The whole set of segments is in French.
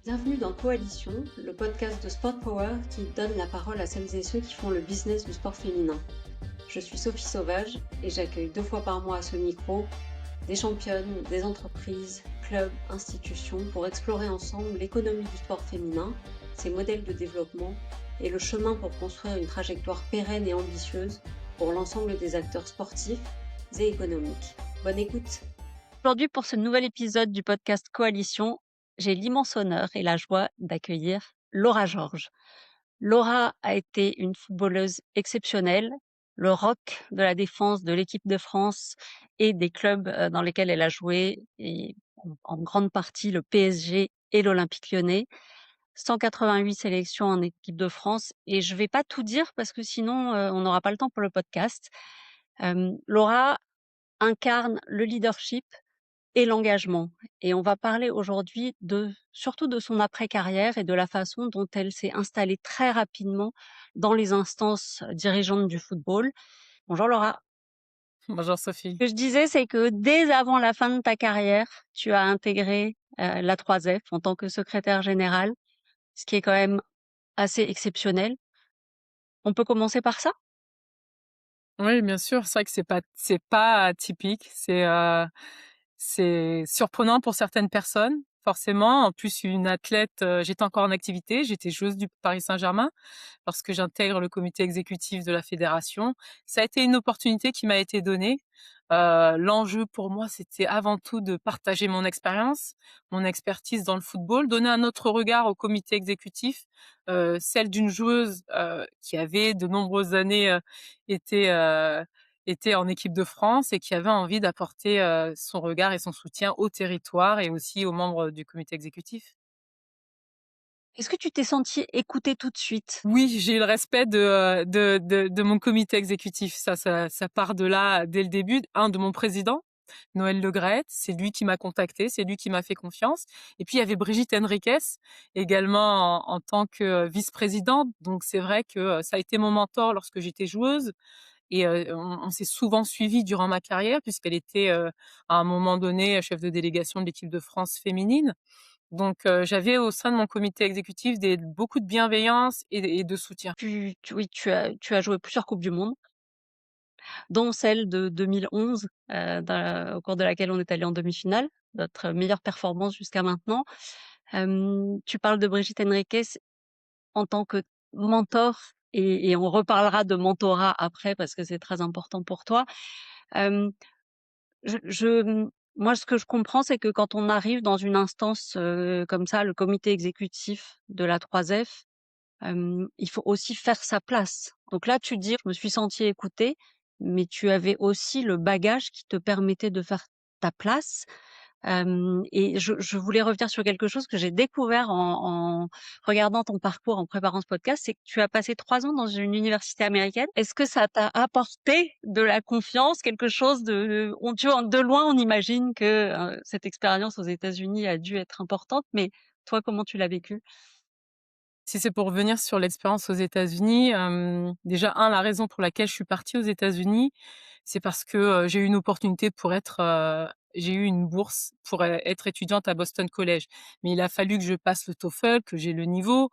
Bienvenue dans Coalition, le podcast de Sport Power qui donne la parole à celles et ceux qui font le business du sport féminin. Je suis Sophie Sauvage et j'accueille 2 fois par mois à ce micro des championnes, des entreprises, clubs, institutions pour explorer ensemble l'économie du sport féminin, ses modèles de développement et le chemin pour construire une trajectoire pérenne et ambitieuse pour l'ensemble des acteurs sportifs et économiques. Bonne écoute. Aujourd'hui, pour ce nouvel épisode du podcast Coalition, j'ai l'immense honneur et la joie d'accueillir Laura Georges. Laura a été une footballeuse exceptionnelle, le rock de la défense de l'équipe de France et des clubs dans lesquels elle a joué, et en grande partie le PSG et l'Olympique Lyonnais. 188 sélections en équipe de France, et je vais pas tout dire parce que sinon on n'aura pas le temps pour le podcast. Laura incarne le leadership et l'engagement. Et on va parler aujourd'hui surtout de son après-carrière et de la façon dont elle s'est installée très rapidement dans les instances dirigeantes du football. Bonjour Laura. Bonjour Sophie. Ce que je disais, c'est que dès avant la fin de ta carrière, tu as intégré la 3F en tant que secrétaire générale, ce qui est quand même assez exceptionnel. On peut commencer par ça? Oui, bien sûr, c'est vrai que c'est pas typique, c'est surprenant pour certaines personnes, forcément. En plus, une athlète, j'étais encore en activité, j'étais joueuse du Paris Saint-Germain lorsque j'intègre le comité exécutif de la fédération. Ça a été une opportunité qui m'a été donnée. L'enjeu pour moi, c'était avant tout de partager mon expérience, mon expertise dans le football, donner un autre regard au comité exécutif, celle d'une joueuse qui avait de nombreuses années été était en équipe de France et qui avait envie d'apporter son regard et son soutien au territoire et aussi aux membres du comité exécutif. Est-ce que tu t'es sentie écoutée tout de suite? Oui, j'ai eu le respect de mon comité exécutif. Ça part de là dès le début. De mon président, Noël Le Graët, c'est lui qui m'a contacté, c'est lui qui m'a fait confiance. Et puis il y avait Brigitte Henriques, également en tant que vice-présidente. Donc c'est vrai que ça a été mon mentor lorsque j'étais joueuse. Et on s'est souvent suivis durant ma carrière puisqu'elle était, à un moment donné, chef de délégation de l'équipe de France féminine. Donc j'avais au sein de mon comité exécutif beaucoup de bienveillance et de soutien. Oui, tu as joué plusieurs coupes du monde, dont celle de 2011, au cours de laquelle on est allé en demi-finale, notre meilleure performance jusqu'à maintenant. Tu parles de Brigitte Henriques en tant que mentor, et on reparlera de mentorat après parce que c'est très important pour toi. Hem, moi, ce que je comprends, c'est que quand on arrive dans une instance, comme ça, le comité exécutif de la 3F, il faut aussi faire sa place. Donc là, tu dis: «Je me suis sentie écoutée», mais tu avais aussi le bagage qui te permettait de faire ta place. Et je voulais revenir sur quelque chose que j'ai découvert en regardant ton parcours, en préparant ce podcast, c'est que tu as passé 3 ans dans une université américaine. Est-ce que ça t'a apporté de la confiance, quelque chose tu vois, de loin, on imagine que, cette expérience aux États-Unis a dû être importante, mais toi, comment tu l'as vécue? Si c'est pour revenir sur l'expérience aux États-Unis, déjà la raison pour laquelle je suis partie aux États-Unis, c'est parce que, j'ai eu une bourse pour, être étudiante à Boston College. Mais il a fallu que je passe le TOEFL, que j'ai le niveau,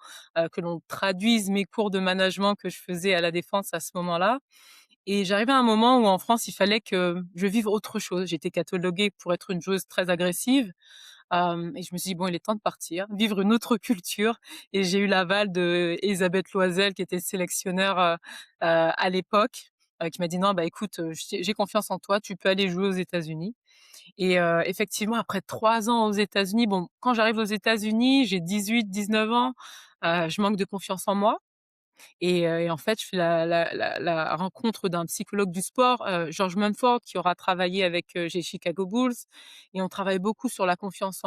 que l'on traduise mes cours de management que je faisais à la Défense à ce moment-là. Et j'arrivais à un moment où en France, il fallait que je vive autre chose. J'étais cataloguée pour être une joueuse très agressive. Et je me suis dit: «Bon, il est temps de partir, vivre une autre culture», et j'ai eu l'aval d'Elisabeth Loisel qui était sélectionneur, à l'époque, qui m'a dit: «Non, bah, écoute, j'ai confiance en toi, tu peux aller jouer aux États-Unis». Et effectivement, après 3 ans aux États-Unis, bon, quand j'arrive aux États-Unis, j'ai 18-19 ans, je manque de confiance en moi. Et en fait, je fais la rencontre d'un psychologue du sport, George Mumford, qui aura travaillé avec, les Chicago Bulls, et on travaille beaucoup sur la confiance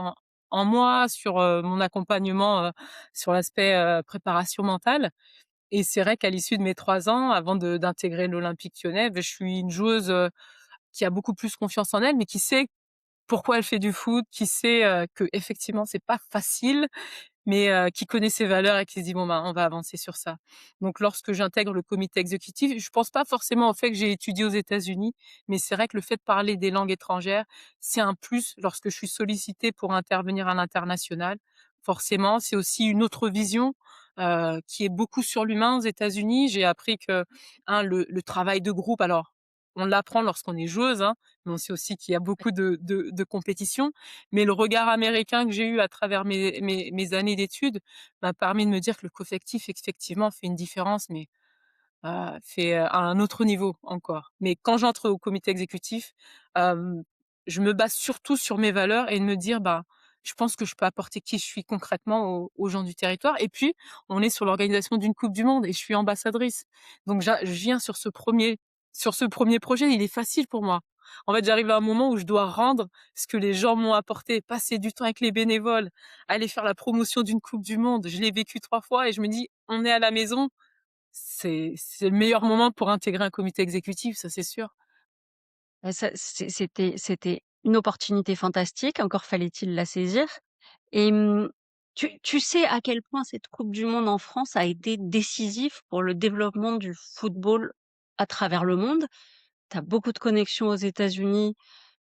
en moi, sur, mon accompagnement, sur l'aspect, préparation mentale. Et c'est vrai qu'à l'issue de mes 3 ans, avant d'intégrer l'Olympique Lyonnais, beh, je suis une joueuse, qui a beaucoup plus confiance en elle, mais qui sait pourquoi elle fait du foot, qui sait, qu'effectivement c'est pas facile, mais qui connaît ses valeurs et qui se dit: «Bon, ben, on va avancer sur ça». Donc lorsque j'intègre le comité exécutif, je pense pas forcément au fait que j'ai étudié aux États-Unis, mais c'est vrai que le fait de parler des langues étrangères, c'est un plus lorsque je suis sollicitée pour intervenir à l'international. forcément. C'est aussi une autre vision, qui est beaucoup sur l'humain aux États-Unis. J'ai appris que, le travail de groupe, alors on l'apprend lorsqu'on est joueuse, hein, mais on sait aussi qu'il y a beaucoup de compétition. Mais le regard américain que j'ai eu à travers mes années d'études m'a permis de me dire que le collectif effectivement fait une différence, mais fait, à un autre niveau encore. Mais quand j'entre au comité exécutif, hem, je me base surtout sur mes valeurs et de me dire: «Bah, je pense que je peux apporter qui je suis concrètement aux gens du territoire». Et puis, on est sur l'organisation d'une coupe du monde et je suis ambassadrice. Donc je viens sur ce premier projet, il est facile pour moi. En fait, j'arrive à un moment où je dois rendre ce que les gens m'ont apporté, passer du temps avec les bénévoles, aller faire la promotion d'une coupe du monde. Je l'ai vécu 3 fois et je me dis: «On est à la maison, c'est le meilleur moment pour intégrer un comité exécutif, ça c'est sûr». Ça, c'était une opportunité fantastique, encore fallait-il la saisir. Et tu sais à quel point cette coupe du monde en France a été décisive pour le développement du football à travers le monde? Tu as beaucoup de connexions aux États-Unis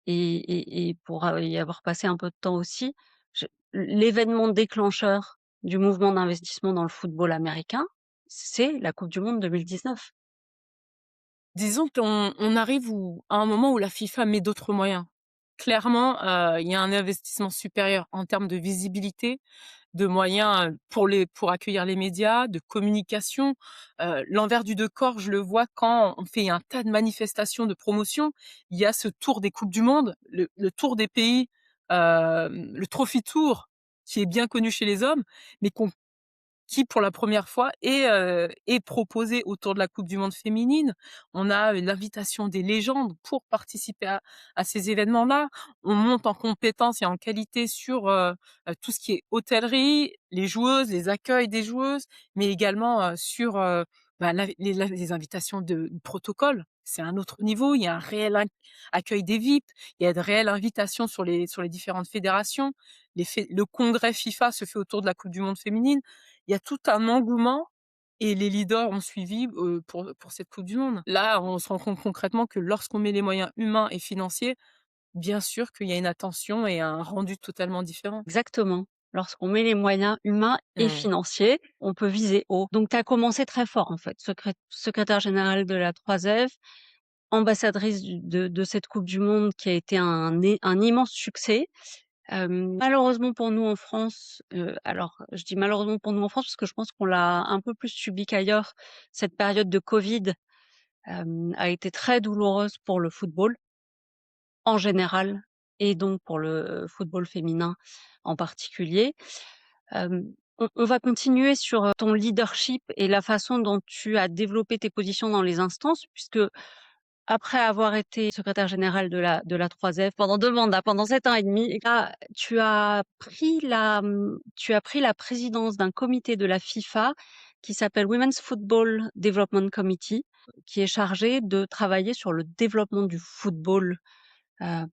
et pour, y avoir passé un peu de temps aussi, je l'événement déclencheur du mouvement d'investissement dans le football américain, c'est la coupe du monde 2019. Disons qu'on arrive à un moment où la FIFA met d'autres moyens. Clairement, il y a un investissement supérieur en termes de visibilité, de moyens, pour accueillir les médias, de communication. L'envers du décor, je le vois quand on fait un tas de manifestations de promotion. Il y a ce tour des coupes du monde, le tour des pays, le Trophy Tour, qui est bien connu chez les hommes, mais qui pour la première fois est proposé autour de la coupe du monde féminine. On a, l'invitation des légendes pour participer à ces événements-là. On monte en compétences et en qualité sur, tout ce qui est hôtellerie, les joueuses, les accueils des joueuses, mais également, sur, les invitations de protocole. C'est un autre niveau, il y a un réel accueil des VIP, il y a de réelles invitations sur les différentes fédérations. Le congrès FIFA se fait autour de la coupe du monde féminine. Il y a tout un engouement et les leaders ont suivi, pour cette coupe du monde. Là, on se rend compte concrètement que lorsqu'on met les moyens humains et financiers, bien sûr qu'il y a une attention et un rendu totalement différent. Exactement. Lorsqu'on met les moyens humains et Mmh. financiers, on peut viser haut. Donc tu as commencé très fort en fait, secrétaire générale de la 3F, ambassadrice de cette coupe du monde qui a été un immense succès. Malheureusement pour nous en France, alors je dis malheureusement pour nous en France parce que je pense qu'on l'a un peu plus subi qu'ailleurs, cette période de covid, a été très douloureuse pour le football en général et donc pour le football féminin en particulier. On va continuer sur, ton leadership et la façon dont tu as développé tes positions dans les instances puisque après avoir été secrétaire générale de la 3F pendant 2 mandats, pendant 7 ans et demi, et là, tu as pris la présidence d'un comité de la FIFA qui s'appelle Women's Football Development Committee, qui est chargé de travailler sur le développement du football,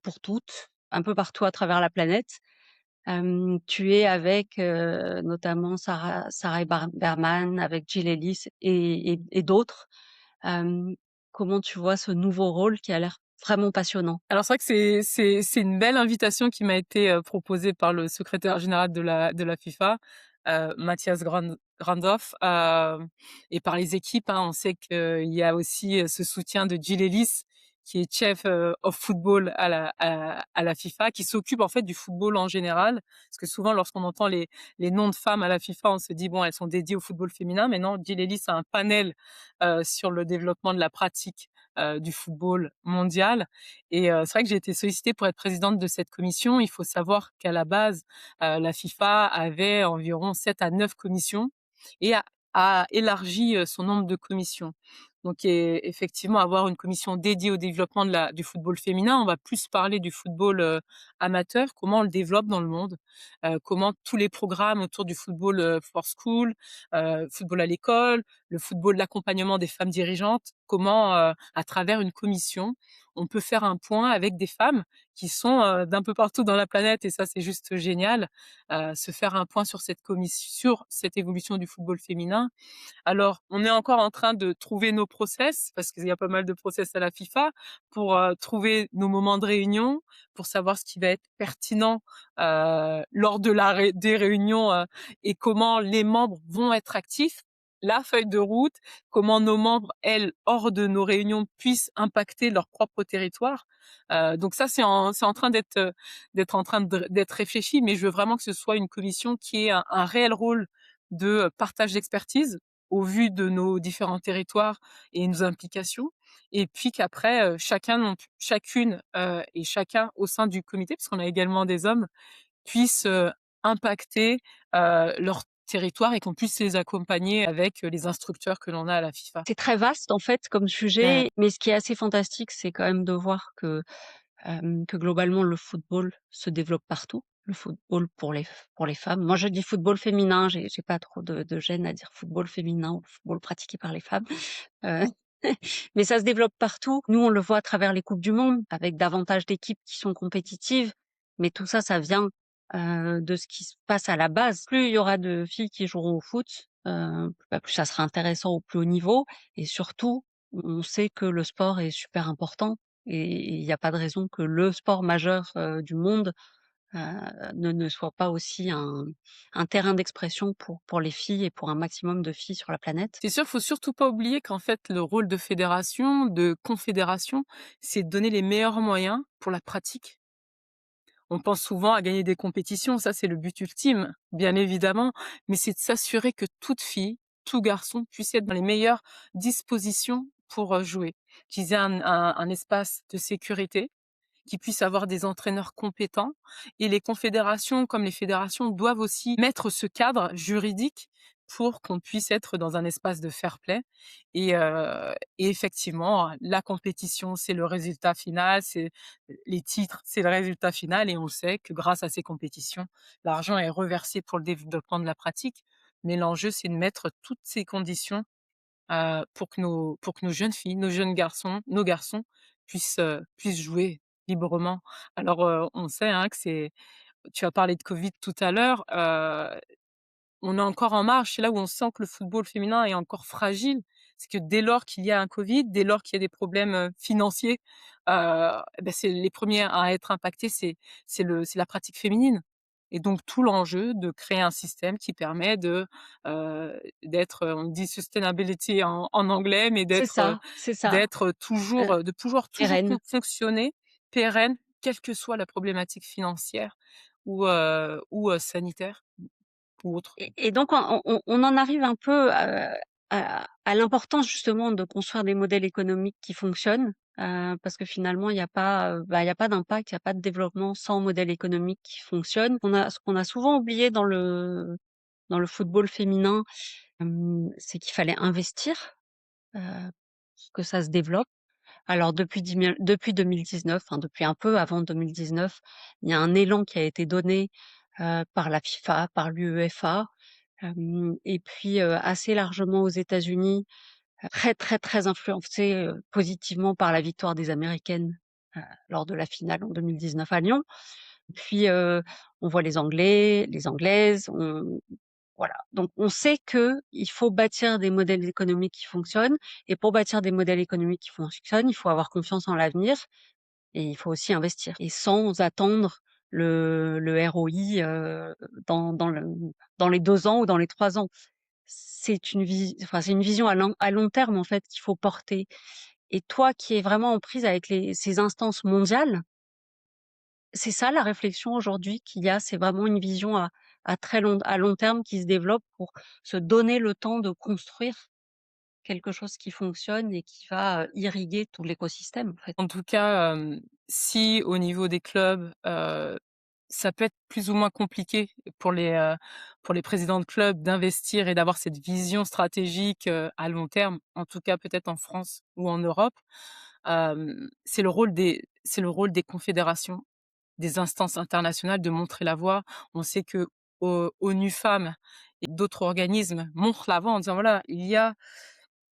pour toutes, un peu partout à travers la planète. Tu es avec, notamment Sarah Berman, avec Jill Ellis et d'autres. Hem, Comment tu vois ce nouveau rôle qui a l'air vraiment passionnant? Alors c'est vrai que c'est une belle invitation qui m'a été, proposée par le secrétaire général de la FIFA, Matthias Grandhoff, et par les équipes, hein. On sait qu'il y a aussi, ce soutien de Jill Ellis, qui est chef, of football à la FIFA, qui s'occupe en fait du football en général. Parce que souvent lorsqu'on entend les noms de femmes à la FIFA, on se dit: «Bon, elles sont dédiées au football féminin», mais non, Jill Ellis a un panel, sur le développement de la pratique, du football mondial. Et c'est vrai que j'ai été sollicitée pour être présidente de cette commission. Il faut savoir qu'à la base, la FIFA avait environ 7 à 9 commissions et a élargi, son nombre de commissions. Donc effectivement, avoir une commission dédiée au développement du football féminin, on va plus parler du football, amateur, comment on le développe dans le monde, comment tous les programmes autour du football, for school, football à l'école, le football, l'accompagnement des femmes dirigeantes, comment, à travers une commission, on peut faire un point avec des femmes qui sont, d'un peu partout dans la planète et ça, c'est juste génial, se faire un point sur cette évolution du football féminin. Alors, on est encore en train de trouver nos process, parce qu'il y a pas mal de process à la FIFA, pour, trouver nos moments de réunion, pour savoir ce qui va être pertinent, lors de la ré des réunions, et comment les membres vont être actifs. La feuille de route, comment nos membres, elles, hors de nos réunions, puissent impacter leur propre territoire. Donc ça, c'est en train d'être réfléchi, mais je veux vraiment que ce soit une commission qui ait un réel rôle de partage d'expertise au vu de nos différents territoires et nos implications et puis qu'après, chacune, et chacun au sein du comité, parce qu'on a également des hommes, puissent, impacter, leur territoire et qu'on puisse les accompagner avec, les instructeurs que l'on a à la FIFA. C'est très vaste en fait comme Mmh. sujet, mais ce qui est assez fantastique, c'est quand même de voir que globalement le football se développe partout. Le football pour les femmes. Moi, je dis football féminin, j'ai pas trop de gêne à dire football féminin ou football pratiqué par les femmes. Heu, mais ça se développe partout. Nous, on le voit à travers les coupes du monde, avec davantage d'équipes qui sont compétitives, mais tout ça, ça vient, de ce qui se passe à la base. Plus il y aura de filles qui joueront au foot, plus ça sera intéressant au plus haut niveau et surtout, on sait que le sport est super important et il y a pas de raison que le sport majeur, du monde, heu, ne soit pas aussi un terrain d'expression pour les filles et pour un maximum de filles sur la planète. C'est sûr, faut surtout pas oublier qu'en fait, le rôle de fédération, de confédération, c'est de donner les meilleurs moyens pour la pratique. On pense souvent à gagner des compétitions, ça c'est le but ultime, bien évidemment, mais c'est de s'assurer que toute fille, tout garçon puisse être dans les meilleures dispositions pour, jouer. Qu'ils aient un espace de sécurité, qu'ils puissent avoir des entraîneurs compétents et les confédérations comme les fédérations doivent aussi mettre ce cadre juridique pour qu'on puisse être dans un espace de fair play et effectivement, la compétition, c'est le résultat final, c'est les titres, c'est le résultat final et on sait que grâce à ces compétitions, l'argent est reversé pour le développement de la pratique. Mais l'enjeu, c'est de mettre toutes ces conditions, pour que nos jeunes filles, nos jeunes garçons, nos garçons puissent jouer librement. Alors, on sait, hein, que c'est tu as parlé de Covid tout à l'heure, on est encore en marche. C'est là où on sent que le football féminin est encore fragile. C'est que dès lors qu'il y a un Covid, dès lors qu'il y a des problèmes, financiers, c'est les premiers à être impactés, c'est la pratique féminine et donc tout l'enjeu de créer un système qui permet d'être, on dit sustainability en anglais, mais C'est ça, d'être toujours, heu, de pouvoir toujours pérenne. fonctionner pérenne, quelle que soit la problématique financière ou sanitaire ou autre. Et donc on en arrive un peu, à l'importance justement de construire des modèles économiques qui fonctionnent, parce que finalement il y a pas, il y a pas d'impact, il y a pas de développement sans modèle économique qui fonctionne. Ce qu'on a souvent oublié dans le football féminin, c'est qu'il fallait investir, pour que ça se développe. Alors depuis 2019, enfin depuis un peu avant 2019, il y a un élan qui a été donné, par la FIFA, par l'UEFA, et puis, assez largement aux États-Unis, très, très, très influencé, positivement par la victoire des Américaines, lors de la finale en 2019 à Lyon. Puis, on voit les Anglais, les Anglaises, voilà. Donc on sait qu'il faut bâtir des modèles économiques qui fonctionnent et pour bâtir des modèles économiques qui fonctionnent, il faut avoir confiance en l'avenir et il faut aussi investir et sans attendre le ROI, dans les 2 ans ou dans les 3 ans. C'est une vision à long terme, en fait, qu'il faut porter et toi qui es vraiment en prise avec ces instances mondiales, c'est ça la réflexion aujourd'hui qu'il y a? C'est vraiment une vision à long terme qui se développe pour se donner le temps de construire quelque chose qui fonctionne et qui va, irriguer tout l'écosystème, en fait. En tout cas, si au niveau des clubs, ça peut être plus ou moins compliqué pour les présidents de clubs d'investir et d'avoir cette vision stratégique, à long terme, en tout cas peut-être en France ou en Europe, c'est le rôle des confédérations, des instances internationales de montrer la voie. On sait que ONU Femmes et d'autres organismes montrent l'avant en disant voilà,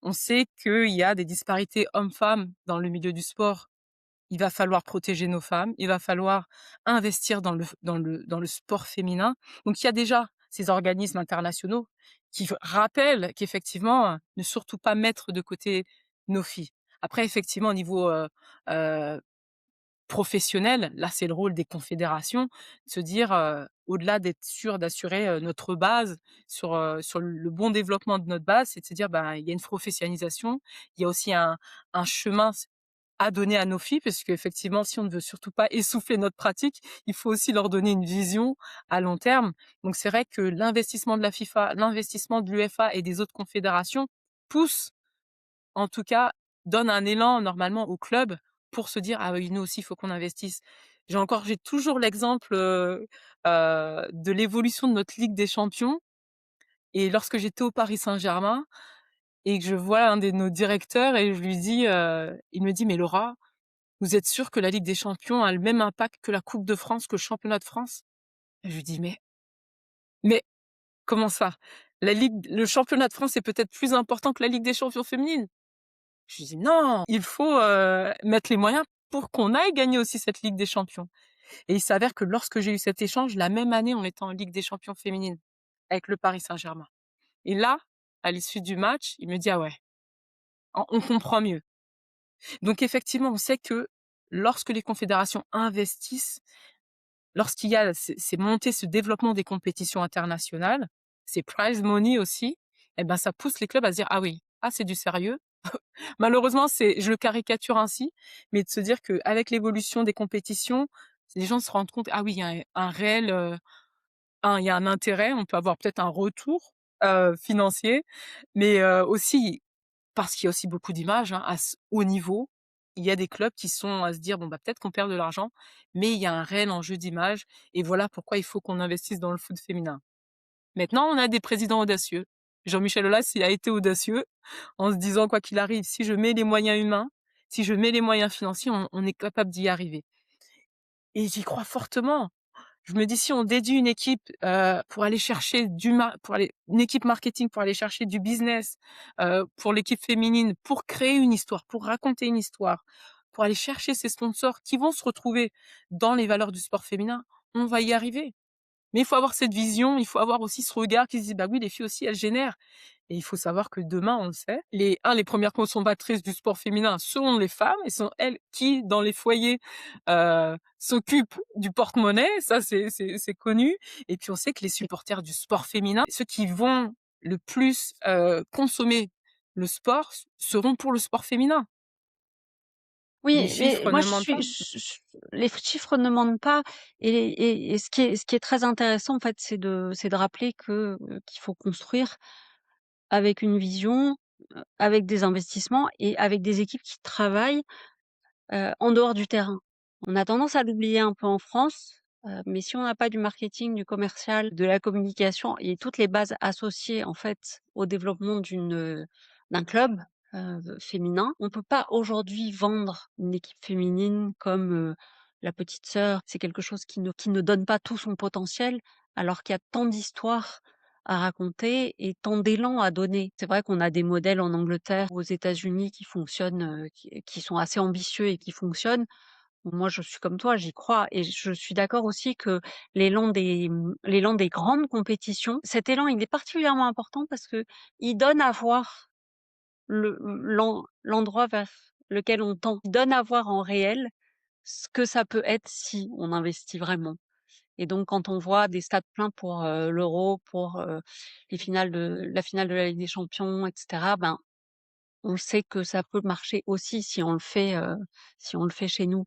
on sait qu'il y a des disparités hommes-femmes dans le milieu du sport. Il va falloir protéger nos femmes, il va falloir investir dans le sport féminin. Donc il y a déjà ces organismes internationaux qui rappellent qu'effectivement, ne surtout pas mettre de côté nos filles. Après effectivement au niveau, heu, professionnel, là c'est le rôle des confédérations, de se dire, au-delà d'être sûr d'assurer, notre base sur le bon développement de notre base, c'est de se dire, ben, il y a une professionnalisation, il y a aussi un chemin à donner à nos filles, parce qu'effectivement, si on ne veut surtout pas essouffler notre pratique, il faut aussi leur donner une vision à long terme. Donc c'est vrai que l'investissement de la FIFA, l'investissement de l'UEFA et des autres confédérations pousse, en tout cas, donne un élan normalement au club pour se dire: «Ah oui, nous aussi, il faut qu'on investisse». J'ai toujours l'exemple, de l'évolution de notre Ligue des champions, et lorsque j'étais au Paris Saint-Germain et que je vois un de nos directeurs et je lui dis, il me dit: «Mais Laura, vous êtes sûre que la Ligue des champions a le même impact que la Coupe de France, que le championnat de France?» Et je lui dis: «Mais comment ça? Le championnat de France est peut-être plus important que la Ligue des champions féminine?» Je lui dis: «Non, il faut, mettre les moyens pour qu'on aille gagner aussi cette Ligue des champions». Et il s'avère que lorsque j'ai eu cet échange, la même année, on était en Ligue des champions féminine avec le Paris Saint-Germain. Et là, à l'issue du match, il me dit: «Ah ouais, on comprend mieux». Donc effectivement, on sait que lorsque les confédérations investissent, lorsqu'il y a ces montées, ce développement des compétitions internationales, ces prize money aussi, et ben, ça pousse les clubs à se dire: «Ah oui, ah c'est du sérieux». Malheureusement, je le caricature ainsi, mais de se dire qu'avec l'évolution des compétitions, les gens se rendent compte: «Ah oui, il y a un réel, il y a un intérêt, on peut avoir peut-être un retour, financier», mais aussi parce qu'il y a aussi beaucoup d'images, hein, à ce haut niveau. Il y a des clubs qui sont à se dire: «Bon, bah, peut-être qu'on perd de l'argent, mais il y a un réel enjeu d'image et voilà pourquoi il faut qu'on investisse dans le foot féminin». Maintenant, on a des présidents audacieux. Jean-Michel Aulas, il a été audacieux en se disant: «Quoi qu'il arrive, si je mets les moyens humains, si je mets les moyens financiers, on est capable d'y arriver», et j'y crois fortement. Je me dis: si on dédie une équipe, pour aller chercher pour aller une équipe marketing pour aller chercher du business, pour l'équipe féminine, pour créer une histoire, pour raconter une histoire, pour aller chercher ces sponsors qui vont se retrouver dans les valeurs du sport féminin, on va y arriver. Mais il faut avoir cette vision, il faut avoir aussi ce regard qui se dit: «Bah oui, les filles aussi, elles génèrent». Et il faut savoir que demain, on le sait, les premières consommatrices du sport féminin seront les femmes, et sont elles qui, dans les foyers, s'occupent du porte-monnaie, ça c'est connu. Et puis on sait que les supporters du sport féminin, ceux qui vont le plus, consommer le sport, seront pour le sport féminin. Les Oui, mais chiffres moi ne mentent pas. les chiffres ne mentent pas, et ce qui est très intéressant en fait, c'est de rappeler qu'il faut construire avec une vision, avec des investissements et avec des équipes qui travaillent, en dehors du terrain. On a tendance à l'oublier un peu en France, mais si on n'a pas du marketing, du commercial, de la communication et toutes les bases associées en fait au développement d'un club, féminin, on peut pas aujourd'hui vendre une équipe féminine comme, la petite sœur. C'est quelque chose qui ne donne pas tout son potentiel, alors qu'il y a tant d'histoires à raconter et tant d'élan à donner. C'est vrai qu'on a des modèles en Angleterre ou aux États-Unis qui fonctionnent, qui sont assez ambitieux et qui fonctionnent. Moi, je suis comme toi, j'y crois et je suis d'accord aussi que l'élan des grandes compétitions, cet élan, il est particulièrement important parce qu'il donne à voir l'endroit vers lequel on tend. Il donne à voir en réel ce que ça peut être si on investit vraiment. Et donc quand on voit des stades pleins pour, l'Euro, pour, la finale de la Ligue des champions et cetera, ben, on sait que ça peut marcher aussi si on le fait chez nous.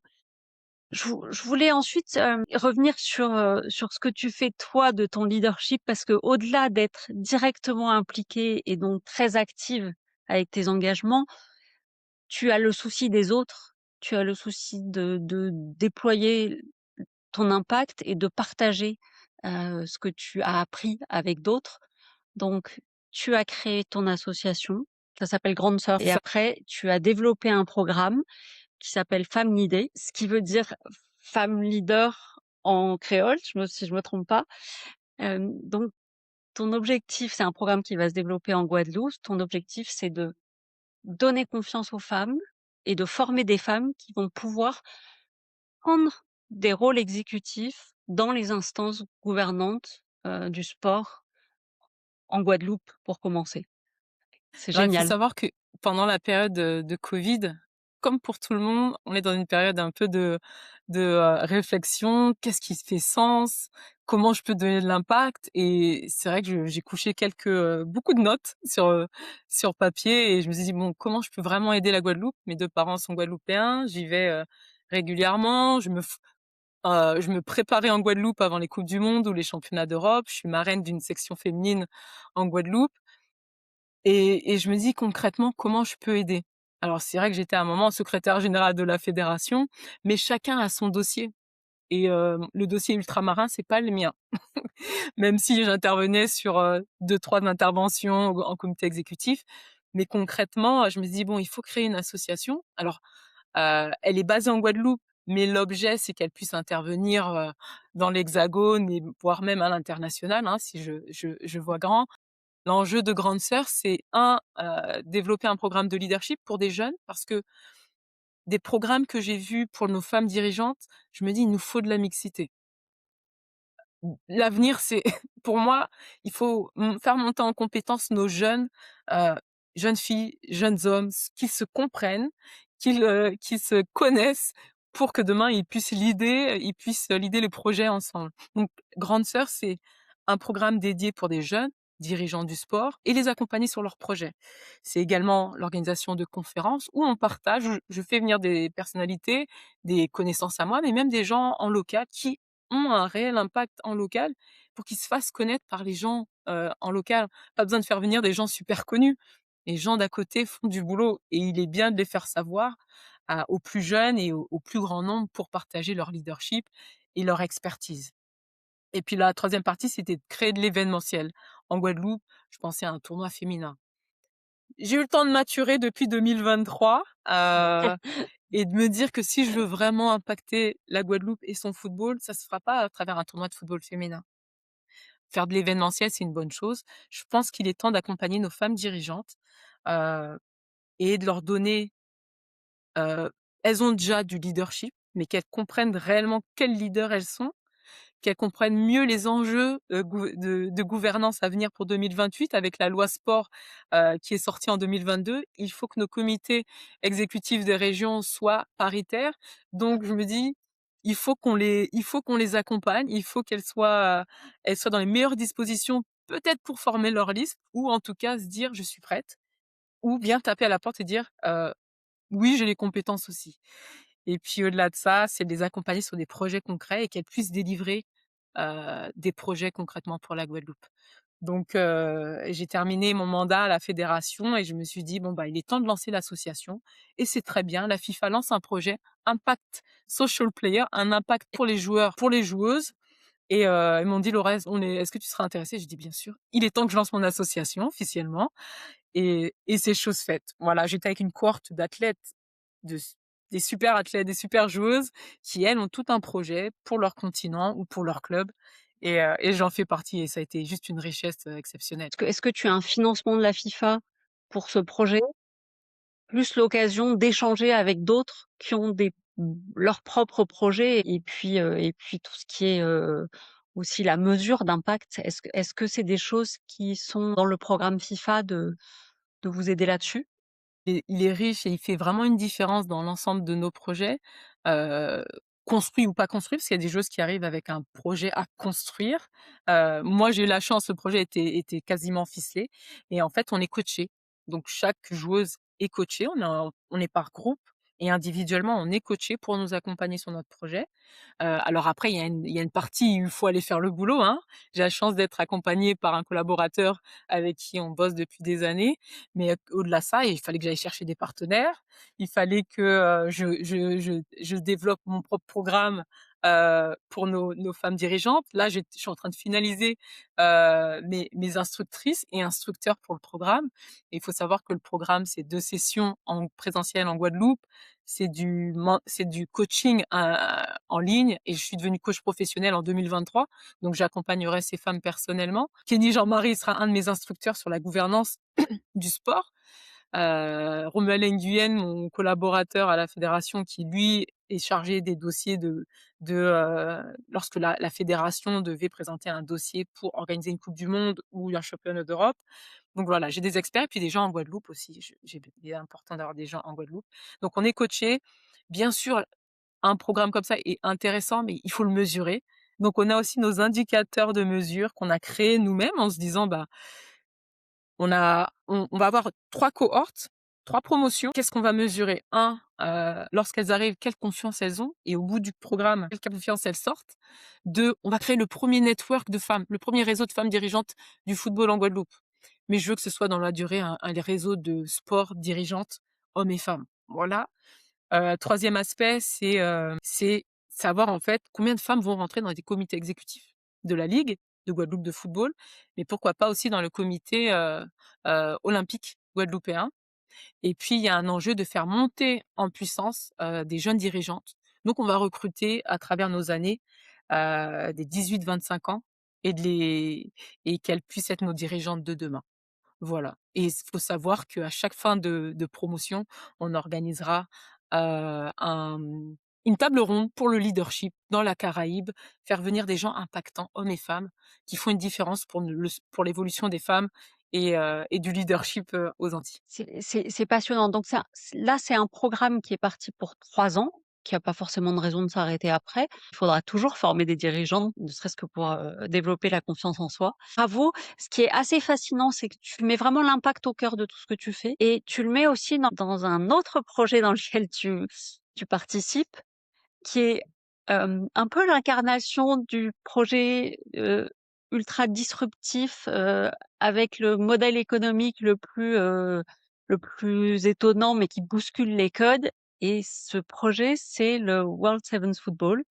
Je voulais ensuite, revenir sur ce que tu fais toi de ton leadership parce qu'au-delà d'être directement impliquée et donc très active avec tes engagements, tu as le souci des autres, tu as le souci de déployer ton impact et de partager, ce que tu as appris avec d'autres. Donc tu as créé ton association, ça s'appelle Grande Sœur C'est et ça. après tu as développé un programme qui s'appelle Femme Leader, ce qui veut dire femme leader en créole, si je me trompe pas. Donc ton objectif, c'est un programme qui va se développer en Guadeloupe. Ton objectif, c'est de donner confiance aux femmes et de former des femmes qui vont pouvoir prendre des rôles exécutifs dans les instances gouvernantes, du sport en Guadeloupe pour commencer. C'est Alors il faut génial. savoir que pendant la période, de covid, comme pour tout le monde, on est dans une période un peu de réflexion. Qu'est-ce qui fait sens? Comment je peux donner de l'impact? Et c'est vrai que j'ai couché beaucoup de notes sur papier et je me suis dit: «Bon, comment je peux vraiment aider la Guadeloupe?» Mes 2 parents sont guadeloupéens, j'y vais, régulièrement. Je me préparais en Guadeloupe avant les coupes du monde ou les championnats d'Europe. Je suis marraine d'une section féminine en Guadeloupe. Et je me dis concrètement comment je peux aider? Alors c'est vrai que j'étais à un moment secrétaire générale de la fédération, mais chacun a son dossier et le dossier ultramarin, c'est pas le mien. Même si j'intervenais sur, 2-3 interventions en comité exécutif, mais concrètement, je me dis: «Bon, il faut créer une association». Alors, elle est basée en Guadeloupe, mais l'objet, c'est qu'elle puisse intervenir, dans l'Hexagone et voire même à l'international, hein, si je vois grand. L'enjeu de Grande Sœur, c'est développer un programme de leadership pour des jeunes parce que des programmes que j'ai vus pour nos femmes dirigeantes, je me dis: «Il nous faut de la mixité». L'avenir, c'est pour moi, il faut faire monter en compétence nos heu, jeunes filles, jeunes hommes, qui se comprennent, qui se connaissent pour que demain ils puissent leader les projets ensemble. Donc Grande Sœur, c'est un programme dédié pour des jeunes dirigeants du sport et les accompagner sur leurs projets. C'est également l'organisation de conférences où on partage, je fais venir des personnalités, des connaissances à moi, mais même des gens en local qui ont un réel impact en local pour qu'ils se fassent connaître par les gens, en local. Pas besoin de faire venir des gens super connus. Les gens d'à côté font du boulot et il est bien de les faire savoir aux plus jeunes et au plus grand nombre pour partager leur leadership et leur expertise. Et puis la troisième partie, c'était de créer de l'événementiel. En Guadeloupe, je pensais à un tournoi féminin. J'ai eu le temps de maturer depuis 2023, et de me dire que si je veux vraiment impacter la Guadeloupe et son football, ça se fera pas à travers un tournoi de football féminin. Faire de l'événementiel, c'est une bonne chose. Je pense qu'il est temps d'accompagner nos femmes dirigeantes, heu et de leur donner, heu elles ont déjà du leadership, mais qu'elles comprennent réellement quelles leaders elles sont, qu'elles comprennent mieux les enjeux, de gouvernance à venir pour 2028 avec la loi sport, qui est sortie en 2022. Il faut que nos comités exécutifs des régions soient paritaires. Donc je me dis: il faut qu'on les accompagne, il faut elles soient dans les meilleures dispositions, peut-être pour former leur liste ou en tout cas se dire: «Je suis prête» ou bien taper à la porte et dire: «Oui, j'ai les compétences aussi». Et puis au-delà de ça, c'est de les accompagner sur des projets concrets et qu'elles puissent délivrer, des projets concrètement pour la Guadeloupe. Donc j'ai terminé mon mandat à la fédération et je me suis dit: «Bon, bah, il est temps de lancer l'association» et c'est très bien. La FIFA lance un projet Impact Social Player, un impact pour les joueurs, pour les joueuses et ils m'ont dit: «Laurès, on est est-ce que tu seras intéressée?» J'ai dit: «Bien sûr, il est temps que je lance mon association officiellement» et c'est chose faite. Voilà, j'étais avec une cohorte d'athlètes, de s des super athlètes, des super joueuses qui, elles, ont tout un projet pour leur continent ou pour leur club et j'en fais partie et ça a été juste une richesse, exceptionnelle. Est-ce que tu as un financement de la FIFA pour ce projet? Plus l'occasion d'échanger avec d'autres qui ont leurs propres projets et puis tout ce qui est, aussi la mesure d'impact. Est-ce que c'est des choses qui sont dans le programme FIFA de vous aider là-dessus? Et il est riche et il fait vraiment une différence dans l'ensemble de nos projets, heu, construits ou pas construits, parce qu'il y a des joueuses qui arrivent avec un projet à construire. Moi, j'ai eu la chance, le projet était quasiment ficelé et en fait, on est coachés. Donc chaque joueuse est coachée, on est par groupe et individuellement, on est coachés pour nous accompagner sur notre projet. Alors après, il y a une partie où il faut aller faire le boulot, hein. J'ai la chance d'être accompagnée par un collaborateur avec qui on bosse depuis des années, mais au-delà de ça, il fallait que j'aille chercher des partenaires. Il fallait que, je développe mon propre programme pour nos femmes dirigeantes. Là, je suis en train de finaliser, mes instructrices et instructeurs pour le programme. Et il faut savoir que le programme, c'est 2 sessions en présentiel en Guadeloupe. C'est du coaching, en ligne, et je suis devenue coach professionnelle en 2023, donc j'accompagnerai ces femmes personnellement. Kenny Jean-Marie sera un de mes instructeurs sur la gouvernance du sport. Romuald Nguyen, mon collaborateur à la fédération, qui lui est chargé des dossiers lorsque la fédération devait présenter un dossier pour organiser une coupe du monde ou un championnat d'Europe. Donc voilà, j'ai des experts et puis des gens en Guadeloupe aussi. Il est important d'avoir des gens en Guadeloupe. Donc on est coachés. Bien sûr, un programme comme ça est intéressant, mais il faut le mesurer. Donc on a aussi nos indicateurs de mesure qu'on a créés nous-mêmes en se disant: «Bah, on va avoir 3 cohortes, 3 promotions. Qu'est-ce qu'on va mesurer? 1, lorsqu'elles arrivent, quelle confiance elles ont et au bout du programme, quelle confiance elles sortent. 2, on va créer le premier network de femmes, le premier réseau de femmes dirigeantes du football en Guadeloupe. Mais je veux que ce soit dans la durée un réseau de sport dirigeantes, hommes et femmes. Voilà. 3e aspect, c'est savoir, en fait, combien de femmes vont rentrer dans des comités exécutifs de la Ligue de Guadeloupe de football, mais pourquoi pas aussi dans le comité, olympique guadeloupéen. Et puis, il y a un enjeu de faire monter en puissance, des jeunes dirigeantes. Donc on va recruter à travers nos années, des 18-25 ans, et qu'elles puissent être nos dirigeantes de demain. Voilà. Et il faut savoir qu'à chaque fin de promotion, on organisera, une table ronde pour le leadership dans la Caraïbe, faire venir des gens impactants, hommes et femmes, qui font une différence pour l'évolution des femmes et du leadership, aux Antilles. C'est passionnant. Donc ça, là, c'est un programme qui est parti pour 3 ans, qui a pas forcément de raison de s'arrêter après. Il faudra toujours former des dirigeants, ne serait-ce que pour, développer la confiance en soi. Bravo. Ce qui est assez fascinant, c'est que tu mets vraiment l'impact au cœur de tout ce que tu fais et tu le mets aussi dans un autre projet dans lequel tu participes, qui est, un peu l'incarnation du projet, ultra disruptif, avec le modèle économique le plus étonnant, mais qui bouscule les codes. Et ce projet, c'est le World Sevens Football.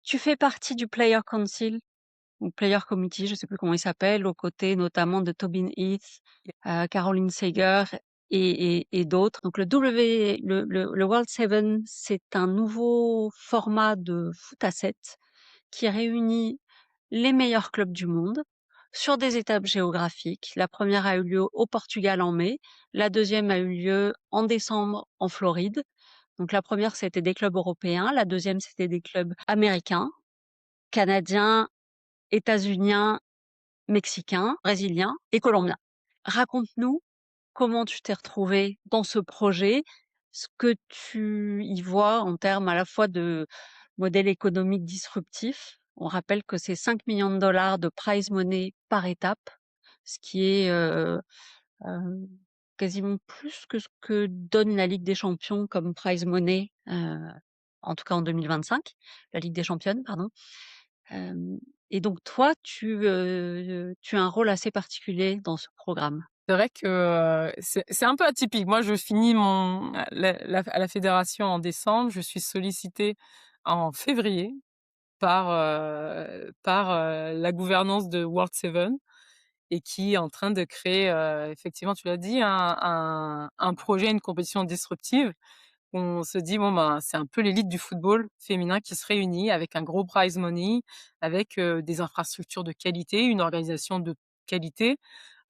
Tu fais partie du Player Council ou Player Committee, je sais plus comment il s'appelle, aux côtés notamment de Tobin Heath, Caroline Seger et d'autres. Donc le World Seven, c'est un nouveau format de foot à 7 qui réunit les meilleurs clubs du monde sur des étapes géographiques. La première a eu lieu au Portugal en mai, la deuxième a eu lieu en décembre en Floride. Donc la première, c'était des clubs européens, la deuxième, c'était des clubs américains, canadiens, états-uniens, mexicains, brésiliens et colombiens. Raconte-nous comment tu t'es retrouvé dans ce projet, ce que tu y vois en termes à la fois de modèle économique disruptif. On rappelle que c'est 5 millions de dollars de prize money par étape, ce qui est euh, quasiment plus que ce que donne la Ligue des Champions comme prize money, en tout cas en 2025, la Ligue des Championnes, pardon. Et donc toi, tu as un rôle assez particulier dans ce programme. C'est vrai que, c'est un peu atypique. Moi, je finis à la fédération en décembre. Je suis sollicitée en février par la gouvernance de World Seven, et qui est en train de créer, effectivement, tu l'as dit, un projet, une compétition disruptive. On se dit: «Bon, ben, c'est un peu l'élite du football féminin qui se réunit avec un gros prize money, avec, des infrastructures de qualité, une organisation de qualité».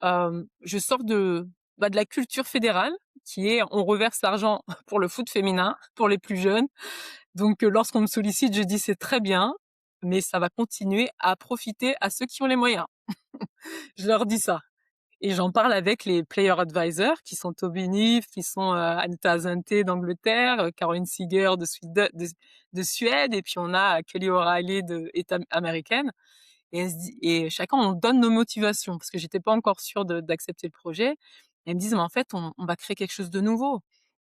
Je sors de la culture fédérale qui est: on reverse l'argent pour le foot féminin, pour les plus jeunes. Donc, lorsqu'on me sollicite, je dis: «C'est très bien, mais ça va continuer à profiter à ceux qui ont les moyens». Je leur dis ça. Et j'en parle avec les player advisors qui sont Toby Neath, qui sont, Anita Asante d'Angleterre, Caroline Seeger de Suède, et puis on a Kelly O'Reilly américaine. Et chacun, on donne nos motivations parce que j'étais pas encore sûre d'accepter le projet. Et elles me disent: «Mais en fait, on va créer quelque chose de nouveau,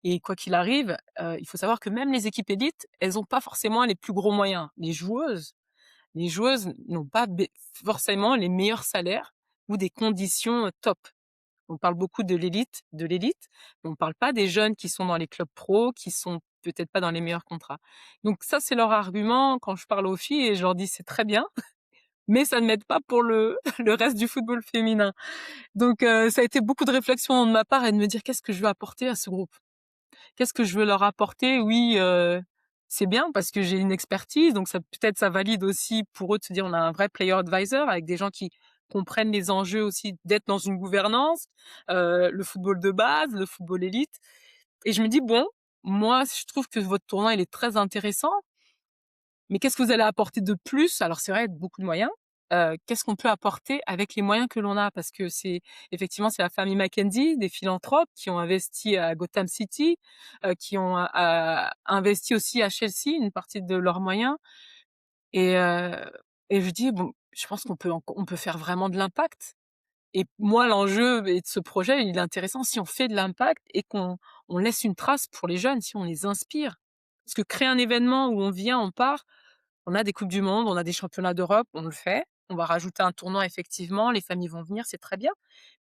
et quoi qu'il arrive, il faut savoir que même les équipes élites, elles ont pas forcément les plus gros moyens. Les joueuses n'ont pas forcément les meilleurs salaires ou des conditions, top». On parle beaucoup de l'élite, mais on parle pas des jeunes qui sont dans les clubs pro, qui sont peut-être pas dans les meilleurs contrats. Donc ça, c'est leur argument quand je parle aux filles et je leur dis: «C'est très bien, mais ça ne m'aide pas pour le le reste du football féminin». Donc ça a été beaucoup de réflexion de ma part et de me dire: «Qu'est-ce que je veux apporter à ce groupe? Qu'est-ce que je veux leur apporter?» Oui, c'est bien parce que j'ai une expertise, donc ça peut-être ça valide aussi pour eux de se dire: «On a un vrai player advisor avec des gens qui comprennent les enjeux aussi d'être dans une gouvernance, le football de base, le football élite». Et je me dis: «Bon, moi, je trouve que votre tournoi, il est très intéressant, mais qu'est-ce que vous allez apporter de plus?» Alors c'est vrai, beaucoup de moyens. Qu'est-ce qu'on peut apporter avec les moyens que l'on a? Parce que c'est effectivement, c'est la famille Mackenzie, des philanthropes qui ont investi à Gotham City, qui ont, investi aussi à Chelsea une partie de leurs moyens et heu et je dis: «Bon, je pense qu'on peut faire vraiment de l'impact». Et moi, l'enjeu et de ce projet, il est intéressant si on fait de l'impact et qu'on laisse une trace pour les jeunes, si on les inspire. Parce que créer un événement où on vient, on part, on a des coupes du monde, on a des championnats d'Europe, on le fait. On va rajouter un tournoi effectivement, les familles vont venir, c'est très bien.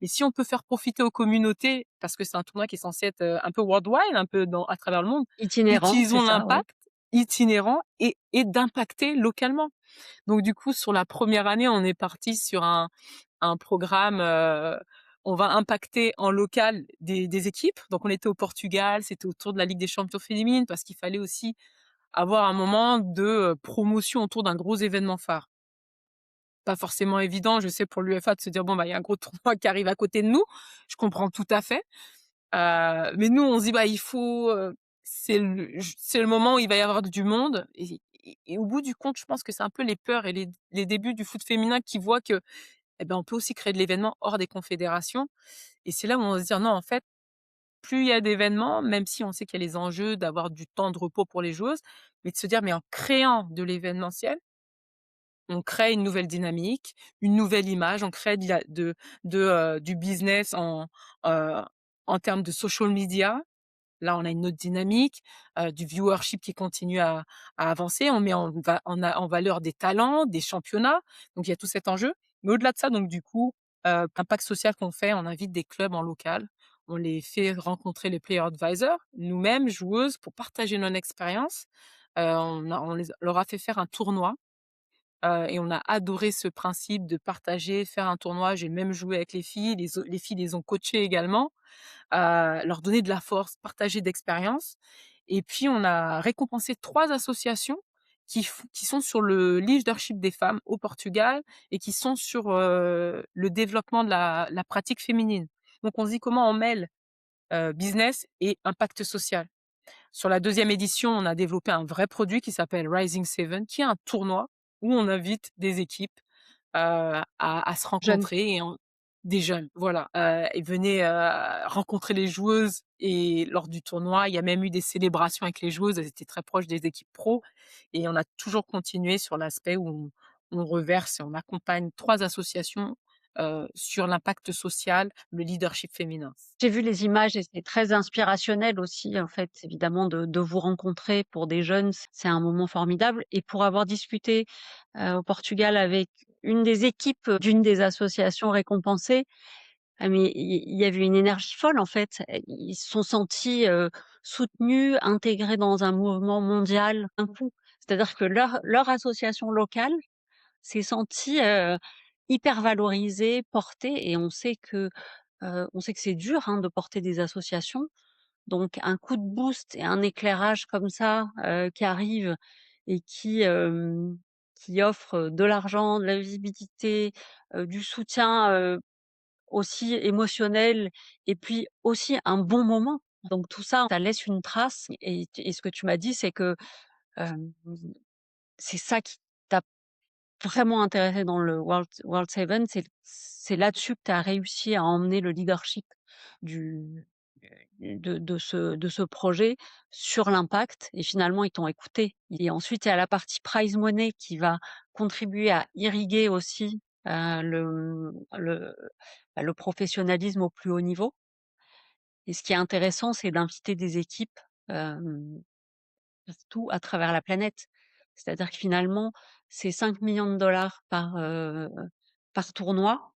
Mais si on peut faire profiter aux communautés, parce que c'est un tournoi qui est censé être, un peu worldwide, un peu à travers le monde, Itinérant, c'est utilisons ça, ouais. l'impact itinérant et d'impacter localement. Donc du coup, sur la première année, on est parti sur un programme, on va impacter en local des équipes. Donc on était au Portugal, c'était autour de la Ligue des champions féminines parce qu'il fallait aussi avoir un moment de, promotion autour d'un gros événement phare. Pas forcément évident, je sais pour l'UEFA de se dire: «Bon, bah, il y a un gros tournoi qui arrive à côté de nous». Je comprends tout à fait. Mais nous, on se dit: «Bah, il faut, c'est le moment où il va y avoir du monde» et au bout du compte, je pense que c'est un peu les peurs et les débuts du foot féminin qui voient que, eh ben, on peut aussi créer de l'événement hors des confédérations et c'est là où on va se dire: «Non, en fait, plus il y a d'événements, même si on sait qu'il y a les enjeux d'avoir du temps de repos pour les joueuses, mais de se dire: "Mais en créant de l'événementiel, on crée une nouvelle dynamique, une nouvelle image, on crée du business heu, en termes de social media". Là, on a une autre dynamique, du viewership qui continue à avancer. On met en valeur des talents, des championnats, donc il y a tout cet enjeu. Mais au-delà de ça, donc du coup, l'impact social qu'on fait, on invite des clubs en local. On les fait rencontrer les player advisors, nous-mêmes joueuses, pour partager notre expérience. On leur a fait faire un tournoi, et on a adoré ce principe de partager, faire un tournoi. J'ai même joué avec les filles les ont coachées également, leur donner de la force, partager d'expériences et puis on a récompensé 3 associations qui sont sur le leadership des femmes au Portugal et qui sont sur, le développement de la pratique féminine. Donc on se dit: «Comment on mêle, business et impact social?» Sur la deuxième édition, on a développé un vrai produit qui s'appelle Rising Seven, qui est un tournoi où on invite des équipes, à se Jeune. rencontrer et des jeunes, voilà, ils venaient, rencontrer les joueuses et lors du tournoi, il y a même eu des célébrations avec les joueuses, elles étaient très proches des équipes pro et on a toujours continué sur l'aspect où on reverse et on accompagne 3 associations, sur l'impact social, le leadership féminin. J'ai vu les images et c'est très inspirationnel aussi, en fait, évidemment, de vous rencontrer pour des jeunes, c'est un moment formidable et pour avoir discuté, au Portugal avec une des équipes, d'une des associations récompensées, mais il y avait une énergie folle, en fait. Ils se sont sentis, soutenus, intégrés dans un mouvement mondial d'un coup. C'est-à-dire que leur association locale s'est sentie, hyper valorisée, portée et on sait que c'est dur, hein, de porter des associations, donc un coup de boost et un éclairage comme ça, qui arrive et qui offre, de l'argent, de la visibilité, du soutien, aussi émotionnel et puis aussi un bon moment. Donc tout ça, ça laisse une trace et ce que tu m'as dit, c'est que, hem, c'est ça qui t'a vraiment intéressé dans le World Seven, c'est là-dessus que tu as réussi à emmener le leadership du de ce projet sur l'impact et finalement ils t'ont écouté et ensuite il y a la partie prize money qui va contribuer à irriguer aussi, le professionnalisme au plus haut niveau et ce qui est intéressant, c'est d'inviter des équipes, partout à travers la planète. C'est-à-dire que finalement, ces 5 millions de dollars par tournoi,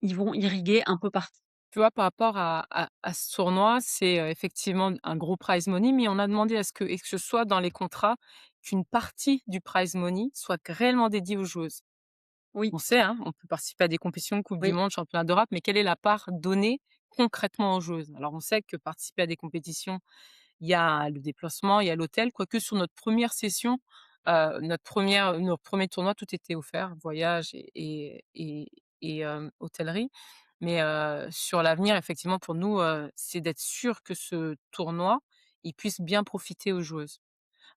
ils vont irriguer un peu partout. Tu vois, par rapport à ce tournoi, c'est, effectivement un gros prize money, mais on a demandé à ce que ce soit dans les contrats qu'une partie du prize money soit réellement dédiée aux joueuses. Oui, On sait, hein, on peut participer à des compétitions, coupe du oui. monde, championnat d'Europe, mais quelle est la part donnée concrètement aux joueuses? Alors on sait que participer à des compétitions, il y a le déplacement, il y a l'hôtel, quoique sur notre première session, notre 1er tournoi, tout était offert, voyage et hôtellerie. Mais sur l'avenir, effectivement, pour nous, c'est d'être sûr que ce tournoi, il puisse bien profiter aux joueuses.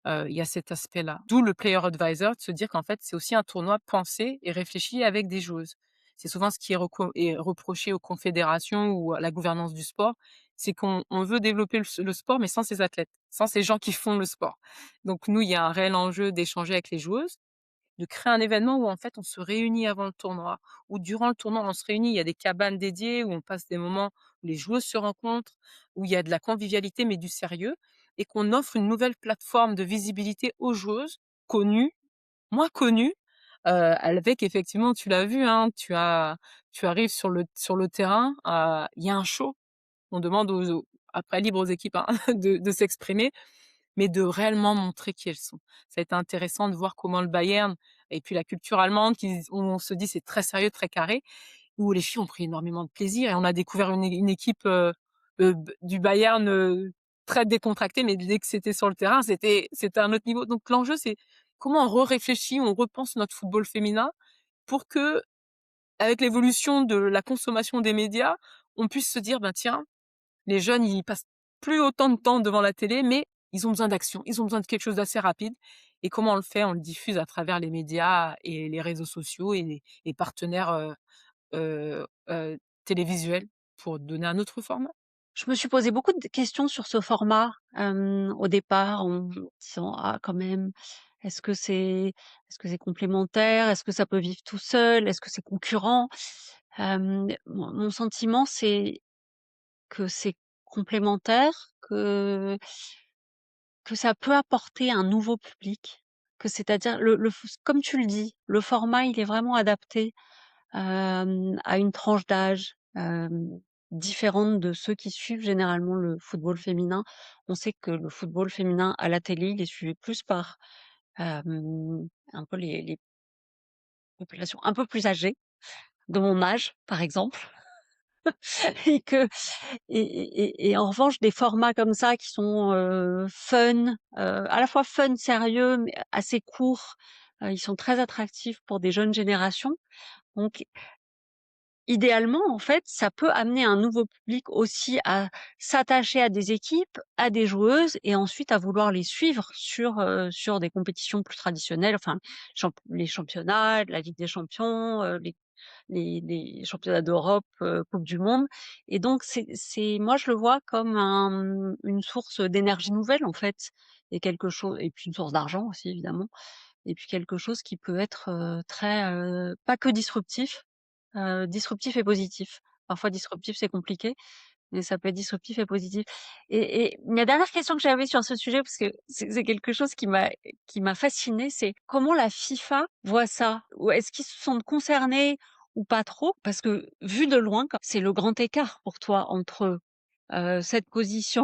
Il y a cet aspect-là. D'où le player advisor, de se dire qu'en fait, c'est aussi un tournoi pensé et réfléchi avec des joueuses. C'est souvent ce qui est reproché aux confédérations ou à la gouvernance du sport, c'est qu'on veut développer le sport, mais sans ces athlètes, sans ces gens qui font le sport. Donc nous, il y a un réel enjeu d'échanger avec les joueuses, de créer un événement où en fait on se réunit avant le tournoi, ou durant le tournoi on se réunit, il y a des cabanes dédiées où on passe des moments où les joueuses se rencontrent, où il y a de la convivialité mais du sérieux, et qu'on offre une nouvelle plateforme de visibilité aux joueuses connues, moins connues, avec effectivement, tu l'as vu, hein, tu arrives sur le terrain, il y a un show, on demande après libre aux équipes, hein, de s'exprimer, mais de réellement montrer qui elles sont. Ça a été intéressant de voir comment le Bayern et puis la culture allemande où on se dit c'est très sérieux, très carré, où les filles ont pris énormément de plaisir et on a découvert une équipe, du Bayern, très décontractée, mais dès que c'était sur le terrain, c'était un autre niveau. Donc l'enjeu, c'est comment on réfléchit, on repense notre football féminin pour que, avec l'évolution de la consommation des médias, on puisse se dire: «Ben tiens, les jeunes, ils passent plus autant de temps devant la télé, mais ils ont besoin d'action, ils ont besoin de quelque chose d'assez rapide». Et comment on le fait? On le diffuse à travers les médias et les réseaux sociaux et les partenaires, heu heu, télévisuels pour donner un autre format. Je me suis posé beaucoup de questions sur ce format, au départ, en me disant: «Ah quand même, est-ce que c'est est-ce que c'est complémentaire? Est-ce que ça peut vivre tout seul? Est-ce que c'est concurrent?» Mon sentiment, c'est que c'est complémentaire, que ça peut apporter un nouveau public, que c'est-à-dire le f comme tu le dis, le format, il est vraiment adapté, à une tranche d'âge, différente de ceux qui suivent généralement le football féminin. On sait que le football féminin à la télé, il est suivi plus par, un peu les populations un peu plus âgées, de mon âge, par exemple. Et que et en revanche, des formats comme ça qui sont, fun, à la fois fun, sérieux, mais assez courts, ils sont très attractifs pour des jeunes générations. Donc idéalement, en fait, ça peut amener un nouveau public aussi à s'attacher à des équipes, à des joueuses et ensuite à vouloir les suivre sur des compétitions plus traditionnelles, enfin, les championnats, la Ligue des champions, les championnats d'Europe, coupe du monde et donc c'est moi je le vois comme une source d'énergie nouvelle, en fait et quelque chose et puis une source d'argent aussi évidemment et puis quelque chose qui peut être, très, pas que disruptif, disruptif et positif. Parfois disruptif, c'est compliqué, mais ça peut être disruptif et positif et la dernière question que j'avais sur ce sujet, parce que c'est quelque chose qui m'a fascinée, c'est comment la FIFA voit ça? Ou est-ce qu'ils se sentent concernés ou pas trop? Parce que vu de loin, comme c'est le grand écart pour toi entre, cette position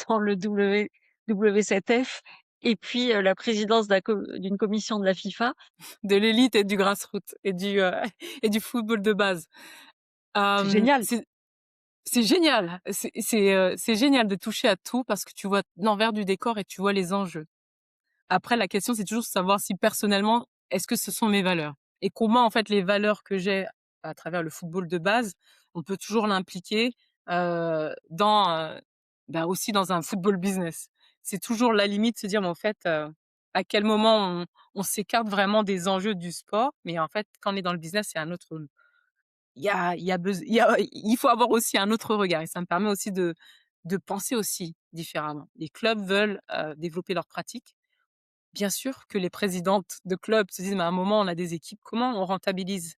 dans le W7F et puis, la présidence d'une commission de la FIFA. De l'élite et du grassroots et du football de base. C'est Hem, génial. c'est c'est génial, c'est génial de toucher à tout parce que tu vois l'envers du décor et tu vois les enjeux. Après, la question, c'est toujours de savoir si personnellement, est-ce que ce sont mes valeurs? Et comment, en fait, les valeurs que j'ai à travers le football de base, on peut toujours l'impliquer, dans, aussi dans un football business. C'est toujours la limite de se dire: «Mais en fait, à quel moment on s'écarte vraiment des enjeux du sport?» Mais en fait, quand on est dans le business, c'est un autre il y a beso il faut avoir aussi un autre regard et ça me permet aussi de penser aussi différemment. Les clubs veulent, développer leurs pratiques. Bien sûr que les présidentes de clubs se disent: «Mais à un moment, on a des équipes, comment on rentabilise?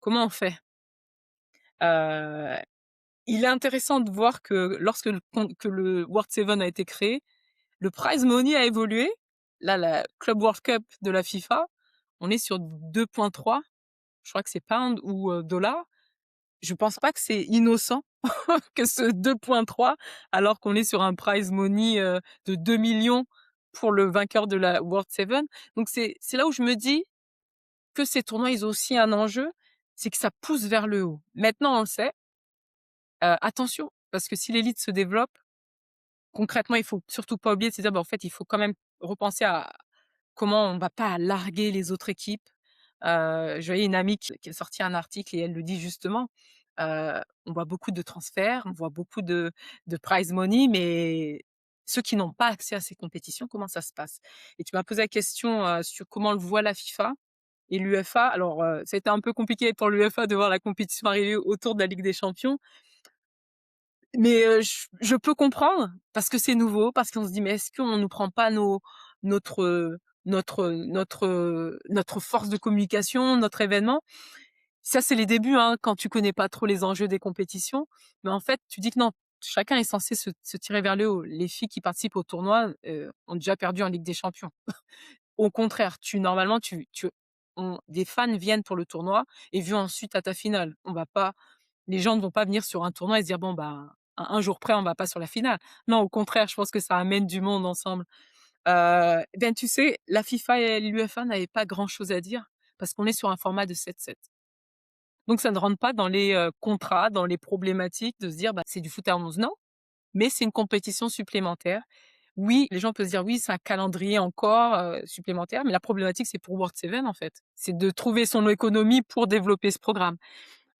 Comment on fait?» Heu, il est intéressant de voir que lorsque le World Seven a été créé, le prize money a évolué. Là, la Club World Cup de la FIFA, on est sur 2,3, je crois que c'est pounds ou dollars, je pense pas que c'est innocent que ce 2,3 alors qu'on est sur un prize money, de 2 millions pour le vainqueur de la World Seven. Donc c'est là où je me dis que ces tournois, ils ont aussi un enjeu, c'est que ça pousse vers le haut. Maintenant, on le sait, attention, parce que si l'élite se développe, concrètement, il faut surtout pas oublier de se dire, bah, en fait, il faut quand même repenser à comment on va pas larguer les autres équipes. Je voyais une amie qui a sorti un article et elle le dit justement, on voit beaucoup de transferts, on voit beaucoup de prize money, mais ceux qui n'ont pas accès à ces compétitions, comment ça se passe? Et tu m'as posé la question, sur comment le voit la FIFA et l'UEFA. Alors, ça a été un peu compliqué pour l'UEFA de voir la compétition arriver autour de la Ligue des champions, mais je peux comprendre parce que c'est nouveau, parce qu'on se dit: «Mais est-ce qu'on nous prend pas notre, notre force de communication, notre événement?» Ça, c'est les débuts, hein, quand tu connais pas trop les enjeux des compétitions. Mais en fait, tu dis que non, chacun est censé se tirer vers le haut. Les filles qui participent au tournoi, ont déjà perdu en Ligue des champions. Au contraire, normalement, des fans viennent pour le tournoi et vont ensuite à ta finale. On va pas Les gens ne vont pas venir sur un tournoi et se dire: «Bon, bah, un jour près, on va pas sur la finale». Non, au contraire, je pense que ça amène du monde ensemble. Ben, tu sais, la FIFA et l'UEFA n'avaient pas grand-chose à dire parce qu'on est sur un format de 7-7. Donc ça ne rentre pas dans les, contrats, dans les problématiques de se dire: «Bah, c'est du foot à 11». Non, mais c'est une compétition supplémentaire. Oui, les gens peuvent se dire: «Oui, c'est un calendrier encore, supplémentaire», mais la problématique, c'est pour World Seven, en fait. C'est de trouver son économie pour développer ce programme.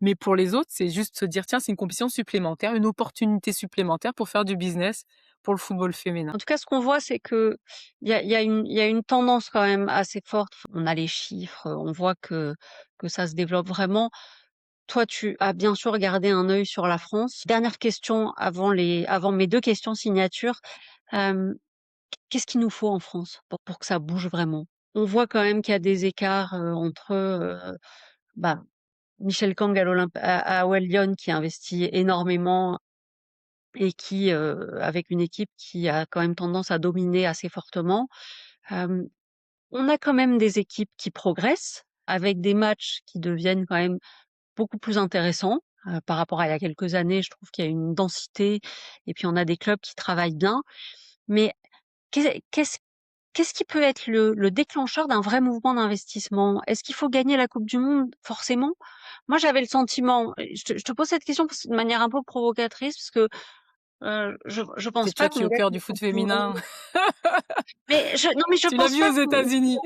Mais pour les autres, c'est juste se dire: «Tiens, c'est une compétition supplémentaire, une opportunité supplémentaire pour faire du business pour le football féminin». En tout cas, ce qu'on voit, c'est qu'il y a une tendance quand même assez forte. On a les chiffres, on voit que ça se développe vraiment. Toi, tu as bien sûr gardé un œil sur la France. Dernière question avant mes 2 questions signature. Hem, Qu'est-ce qu'il nous faut en France pour que ça bouge vraiment? On voit quand même qu'il y a des écarts, entre, bah, Michel Kang à OL Lyon qui investit énormément et qui, avec une équipe qui a quand même tendance à dominer assez fortement. Hem, on a quand même des équipes qui progressent, avec des matchs qui deviennent quand même beaucoup plus intéressants, par rapport à il y a quelques années. Je trouve qu'il y a une densité et puis on a des clubs qui travaillent bien. Mais qu'est-ce qu'est-ce qui peut être le déclencheur d'un vrai mouvement d'investissement? Est-ce qu'il faut gagner la coupe du monde forcément? Moi, j'avais le sentiment, et je te pose cette question de manière un peu provocatrice parce que, je C'est pense toi pas qui es qu'on au gagne cœur la du foot coupe du monde. féminin. Mais je Tu l'as pense vu pas aux États-Unis.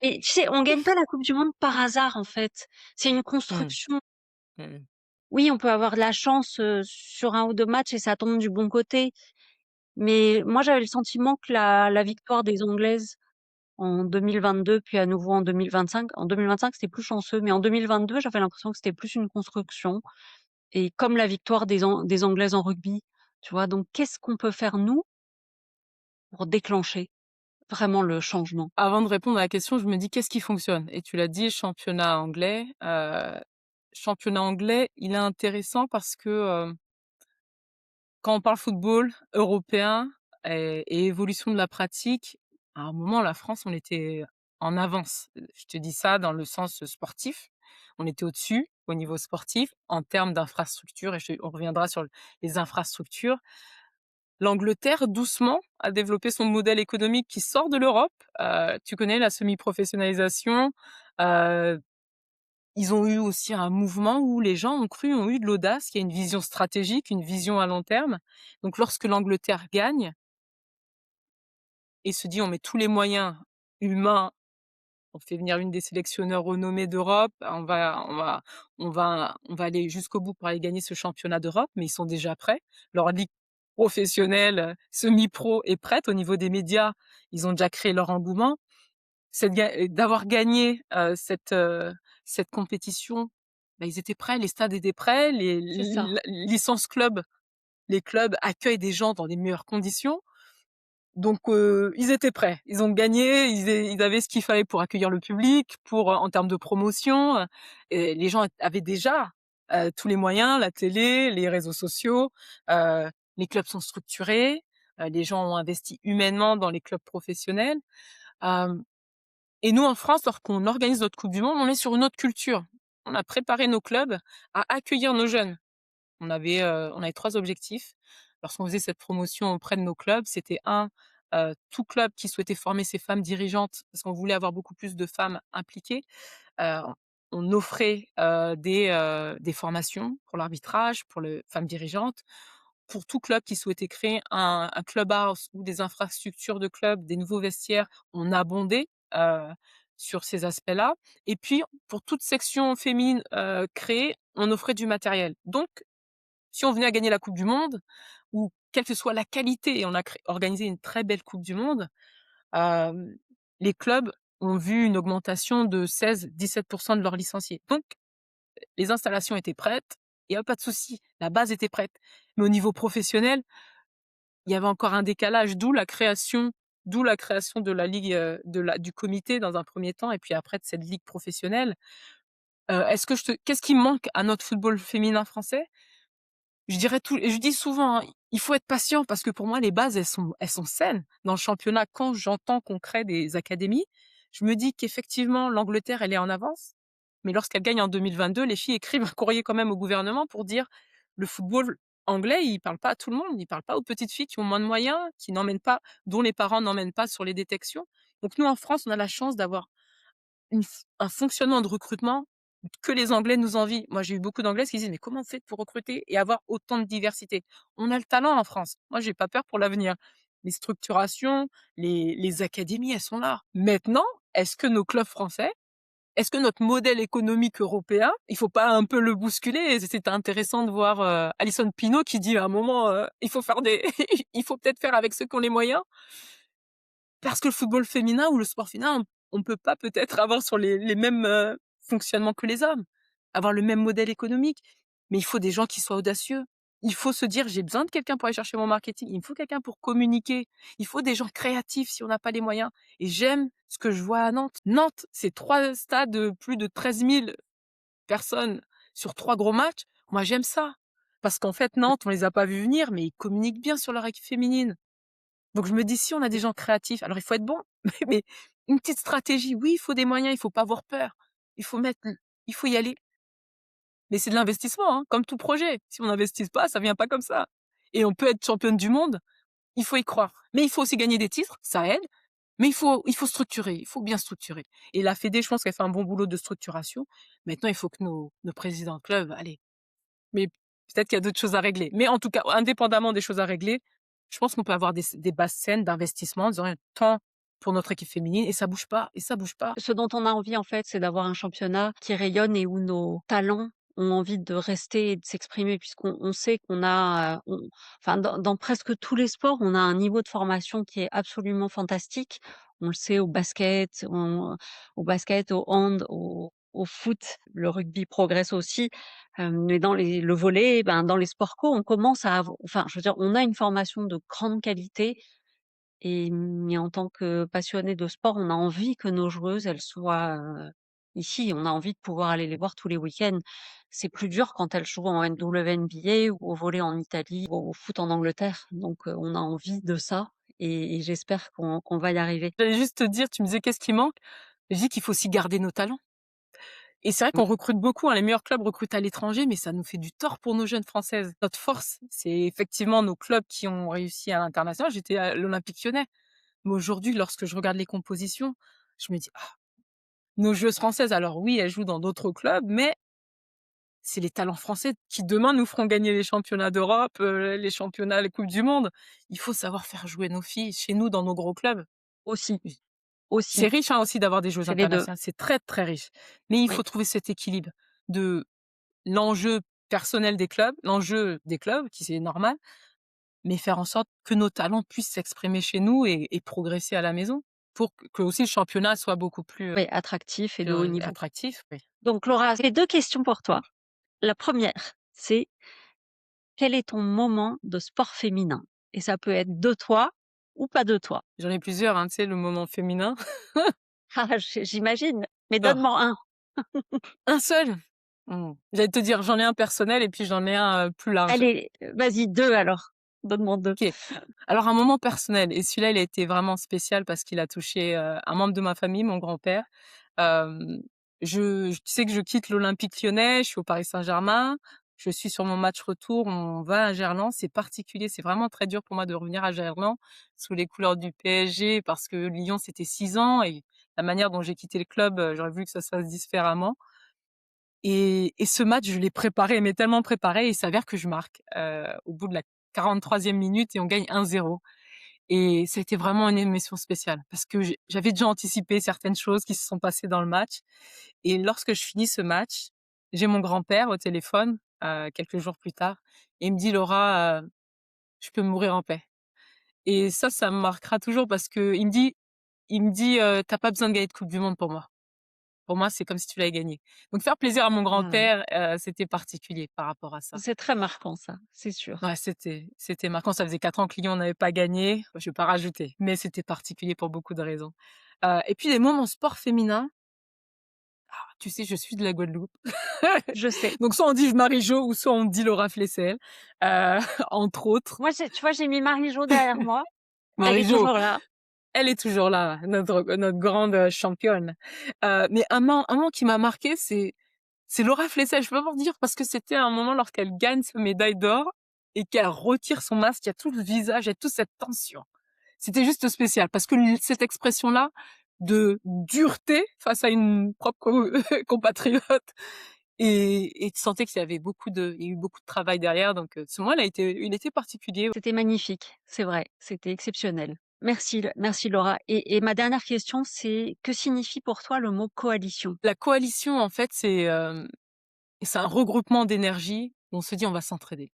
mais tu sais, on gagne pas la coupe du monde par hasard, en fait. C'est une Mmh. construction. Mmh. Oui, on peut avoir de la chance, sur 1 ou 2 matchs et ça tombe du bon côté. Mais moi, j'avais le sentiment que la victoire des Anglaises en 2022, puis à nouveau en 2025, c'était plus chanceux, mais en 2022, j'avais l'impression que c'était plus une construction et comme la victoire des Anglaises en rugby, tu vois? Donc qu'est-ce qu'on peut faire nous pour déclencher vraiment le changement? Avant de répondre à la question, je me dis: «Qu'est-ce qui fonctionne?» Et tu l'as dit, championnat anglais, il est intéressant parce que, quand on parle football européen et évolution de la pratique, à un moment, la France, on était en avance. Je te dis ça dans le sens sportif. On était au-dessus, au niveau sportif, en termes d'infrastructures et on reviendra sur les infrastructures. L'Angleterre, doucement, a développé son modèle économique qui sort de l'Europe. Tu connais la semi-professionnalisation. Heu, Ils ont eu aussi un mouvement où les gens ont eu de l'audace, il y a une vision stratégique, une vision à long terme. Donc lorsque l'Angleterre gagne et se dit: «On met tous les moyens humains, on fait venir une des sélectionneurs renommées d'Europe, on va aller jusqu'au bout pour aller gagner ce championnat d'Europe», mais ils sont déjà prêts. Leur ligue professionnelle, semi-pro est prête. Au niveau des médias, ils ont déjà créé leur engouement. D'avoir gagné, cette compétition, bah, ils étaient prêts, les stades étaient prêts, les C'est ça. licences clubs, les clubs accueillent des gens dans les meilleures conditions. Donc ils étaient prêts. Ils ont gagné, ils avaient ce qu'il fallait pour accueillir le public, pour, en termes de promotion, et les gens avaient déjà, tous les moyens, la télé, les réseaux sociaux, les clubs sont structurés, les gens ont investi humainement dans les clubs professionnels. Hem Et nous, en France, lorsqu'on organise notre coupe du monde, on est sur une autre culture. on a préparé nos clubs à accueillir nos jeunes. On avait 3 objectifs lorsqu'on faisait cette promotion auprès de nos clubs. C'était tout club qui souhaitait former ses femmes dirigeantes, parce qu'on voulait avoir beaucoup plus de femmes impliquées. Heu, on offrait, des formations pour l'arbitrage, pour les femmes dirigeantes. Pour tout club qui souhaitait créer un clubhouse ou des infrastructures de club, des nouveaux vestiaires, on abondait, sur ces aspects-là. Et puis pour toute section féminine, créée, on offrait du matériel. Donc si on venait à gagner la coupe du monde ou quelle que soit la qualité, et on a organisé une très belle coupe du monde, hem, les clubs ont vu une augmentation de 16-17 de leurs licenciés. Donc les installations étaient prêtes, il y avait pas de souci, la base était prête. Mais au niveau professionnel, il y avait encore un décalage, d'où la création de la ligue, du comité dans un premier temps, et puis après de cette ligue professionnelle. Est-ce que je te Qu'est-ce qui manque à notre football féminin français? Je dirais tout, et je dis souvent, hein, il faut être patient, parce que pour moi les bases elles sont saines. Dans le championnat, quand j'entends qu'on crée des académies, je me dis qu'effectivement l'Angleterre elle est en avance, mais lorsqu'elle gagne en 2022, les filles écrivent un courrier quand même au gouvernement pour dire: «Le football anglais, il parle pas à tout le monde, il parle pas aux petites filles qui ont moins de moyens, qui n'emmènent pas dont les parents n'emmènent pas sur les détections». Donc nous en France, on a la chance d'avoir un fonctionnement de recrutement que les Anglais nous envient. Moi, j'ai eu beaucoup d'Anglaises qui disent: «Mais comment vous faites pour recruter et avoir autant de diversité?» On a le talent en France. Moi, j'ai pas peur pour l'avenir. Les structurations, les académies, elles sont là. Maintenant, est-ce que nos clubs français, est-ce que notre modèle économique européen, il faut pas un peu le bousculer? Et c'était intéressant de voir, Alison Pinault qui dit à un moment, il faut faire des il faut peut-être faire avec ceux qui ont les moyens. Parce que le football féminin ou le sport féminin, on peut pas peut-être avoir sur les mêmes, fonctionnements que les hommes, avoir le même modèle économique. Mais il faut des gens qui soient audacieux. Il faut se dire: «J'ai besoin de quelqu'un pour aller chercher mon marketing, il me faut quelqu'un pour communiquer, il faut des gens créatifs si on n'a pas les moyens». Et j'aime ce que je vois à Nantes. Nantes, c'est 3 stades, plus de 13 000 personnes sur 3 gros matchs. Moi, j'aime ça. Parce qu'en fait, Nantes, on les a pas vus venir, mais ils communiquent bien sur leur équipe féminine. Donc je me dis, si on a des gens créatifs, alors il faut être bon, mais une petite stratégie. Oui, il faut des moyens, il faut pas avoir peur. Il faut mettre il faut y aller. Mais c'est de l'investissement, hein, comme tout projet. Si on n'investit pas, ça vient pas comme ça. Et on peut être championne du monde, il faut y croire. Mais il faut aussi gagner des titres, ça aide, mais il faut structurer, il faut bien structurer. Et la Fédé, je pense qu'elle fait un bon boulot de structuration. Maintenant, il faut que nos présidents de club, allez, mais peut-être qu'il y a d'autres choses à régler. Mais en tout cas, indépendamment des choses à régler, je pense qu'on peut avoir des bases saines d'investissement en disant: «Tant pour notre équipe féminine», et ça bouge pas, et ça bouge pas. Ce dont on a envie, en fait, c'est d'avoir un championnat qui rayonne et où nos talents ont envie de rester et de s'exprimer puisqu'on sait qu'on a, enfin, dans presque tous les sports, on a un niveau de formation qui est absolument fantastique. On le sait au basket, au hand, au foot, le rugby progresse aussi, mais le volley, ben, dans les sports co, on commence à enfin, je veux dire, on a une formation de grande qualité et mais en tant que passionnés de sport, on a envie que nos joueuses, elles soient, ici. On a envie de pouvoir aller les voir tous les week-ends. C'est plus dur quand elles jouent en WNBA ou au volley en Italie ou au foot en Angleterre. Donc, on a envie de ça et j'espère qu'on va y arriver. J'allais juste te dire, tu me disais: «Qu'est-ce qui manque?» Je dis qu'il faut aussi garder nos talents. Et c'est vrai Mmh. qu'on recrute beaucoup, hein, les meilleurs clubs recrutent à l'étranger, mais ça nous fait du tort pour nos jeunes Françaises. Notre force, c'est effectivement nos clubs qui ont réussi à l'international. J'étais à l'Olympique Lyonnais, mais aujourd'hui, lorsque je regarde les compositions, je me dis: «Ah, nos joueuses françaises, alors oui, elles jouent dans d'autres clubs, mais c'est les talents français qui demain nous feront gagner les championnats d'Europe, les championnats, les coupes du monde». Il faut savoir faire jouer nos filles chez nous dans nos gros clubs. Aussi, Oui. aussi, C'est riche, hein, aussi d'avoir des joueuses c'est les 2. internationales, c'est très, très riche. Mais il faut Oui. trouver cet équilibre de l'enjeu personnel des clubs, l'enjeu des clubs, qui c'est normal, mais faire en sorte que nos talents puissent s'exprimer chez nous et progresser à la maison pour que aussi le championnat soit beaucoup plus, Oui, attractif et de haut niveau. attractif, oui. Donc Laura, j'ai 2 questions pour toi. La première, c'est: quel est ton moment de sport féminin? Et ça peut être de toi ou pas de toi. J'en ai plusieurs, hein, tu sais, le moment féminin. Ah, j'imagine, mais Oh, donne-moi un. un seul? J'allais te dire, j'en ai un personnel et puis j'en ai un, plus large. Allez, vas-y 2 alors. Donne-moi 2. OK. Alors un moment personnel, et celui-là, il a été vraiment spécial parce qu'il a touché, un membre de ma famille, mon grand-père. Hem Tu sais que je quitte l'Olympique Lyonnais, je suis au Paris Saint-Germain, je suis sur mon match retour, on va à Gerland. C'est particulier, c'est vraiment très dur pour moi de revenir à Gerland sous les couleurs du PSG parce que Lyon, c'était 6 ans et la manière dont j'ai quitté le club, j'aurais voulu que ça se fasse différemment et ce match, je l'ai préparé, mais tellement préparé, il s'avère que je marque, au bout de la 43e minute et on gagne 1-0 et ça a été vraiment une émotion spéciale parce que j'avais déjà anticipé certaines choses qui se sont passées dans le match et lorsque je finis ce match, j'ai mon grand-père au téléphone, quelques jours plus tard et il me dit: «Laura, je peux mourir en paix» et ça me marquera toujours parce qu'il me dit: «Tu pas besoin de gagner de coupe du monde pour moi. Pour moi, c'est comme si tu l'avais gagné». Donc faire plaisir à mon Ah, grand-père, c'était particulier par rapport à ça. c'est très marquant ça, c'est sûr. Ouais, c'était marquant. Ça faisait 4 ans que Lyon n'avait pas gagné. Je vais pas rajouter, mais c'était particulier pour beaucoup de raisons. Et puis les moments sport féminin, tu sais, je suis de la Guadeloupe. Je sais. Donc soit on dit Marie-Jo ou soit on dit Laura Flessel, heu, entre autres. Moi, tu vois, j'ai mis Marie-Jo derrière moi, elle est Marie-Jo, toujours là. elle est toujours là, notre grande, championne. Mais un moment qui m'a marquée, c'est Laura Flessel. Je peux pas vous dire parce que c'était un moment lorsqu'elle gagne sa médaille d'or et qu'elle retire son masque, il y a tout le visage, il y a toute cette tension. C'était juste spécial parce que cette expression-là de dureté face à une propre compatriote et tu sentais il y a eu beaucoup de travail derrière donc ce moment il était particulier. C'était magnifique, c'est vrai, c'était exceptionnel. Merci Laura et ma dernière question, c'est que signifie pour toi le mot coalition? La coalition en fait c'est un regroupement d'énergie où on se dit: «On va s'entraider.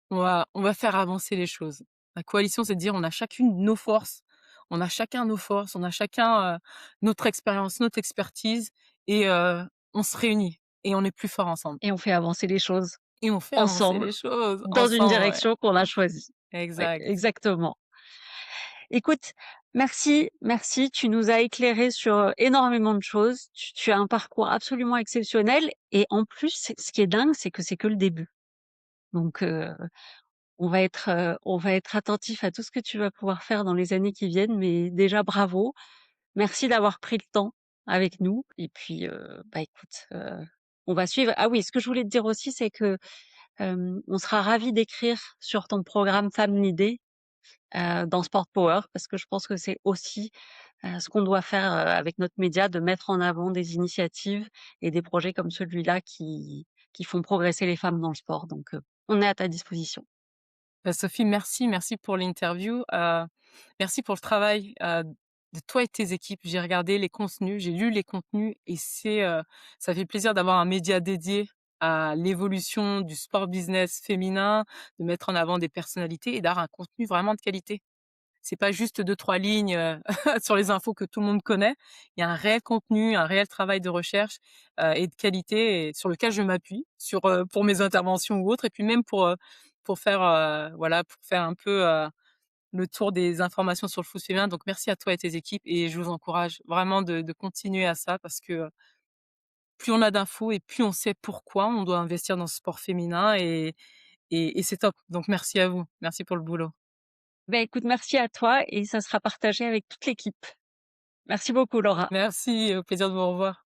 On va faire avancer les choses». La coalition, c'est de dire: «On a chacune nos forces, on a chacun nos forces, on a chacun, notre expérience, notre expertise et on se réunit et on est plus fort ensemble Et on fait avancer les choses et on fait avancer ensemble, les choses dans une ensemble». Ouais, direction qu'on a choisie. Oui, exact. exactement. Écoute, merci, tu nous as éclairé sur, énormément de choses. Tu as un parcours absolument exceptionnel et en plus, ce qui est dingue, c'est que c'est que le début. Donc, on va être attentif à tout ce que tu vas pouvoir faire dans les années qui viennent, mais déjà bravo. Merci d'avoir pris le temps avec nous et puis, bah, écoute, on va suivre. Ah oui, ce que je voulais te dire aussi, c'est que, on sera ravis d'écrire sur ton programme Femmes Leaders, dans Sport Power parce que je pense que c'est aussi, ce qu'on doit faire, avec notre média, de mettre en avant des initiatives et des projets comme celui-là qui font progresser les femmes dans le sport donc, on est à ta disposition. Bah, Sophie, merci pour l'interview, merci pour le travail, de toi et tes équipes. J'ai regardé les contenus, j'ai lu les contenus et ça fait plaisir d'avoir un média dédié à l'évolution du sport business féminin, de mettre en avant des personnalités et d'avoir un contenu vraiment de qualité. C'est pas juste deux trois lignes, sur les infos que tout le monde connaît. Il y a un réel contenu, un réel travail de recherche, et de qualité et sur lequel je m'appuie pour mes interventions ou autres et puis même pour faire, voilà, pour faire un peu, le tour des informations sur le foot féminin. Donc merci à toi et tes équipes et je vous encourage vraiment de continuer à ça parce que, plus on a d'infos et plus on sait pourquoi on doit investir dans ce sport féminin et c'est top. Donc merci à vous. Merci pour le boulot. Beh, écoute, merci à toi et ça sera partagé avec toute l'équipe. Merci beaucoup Laura. Merci, au plaisir de vous revoir.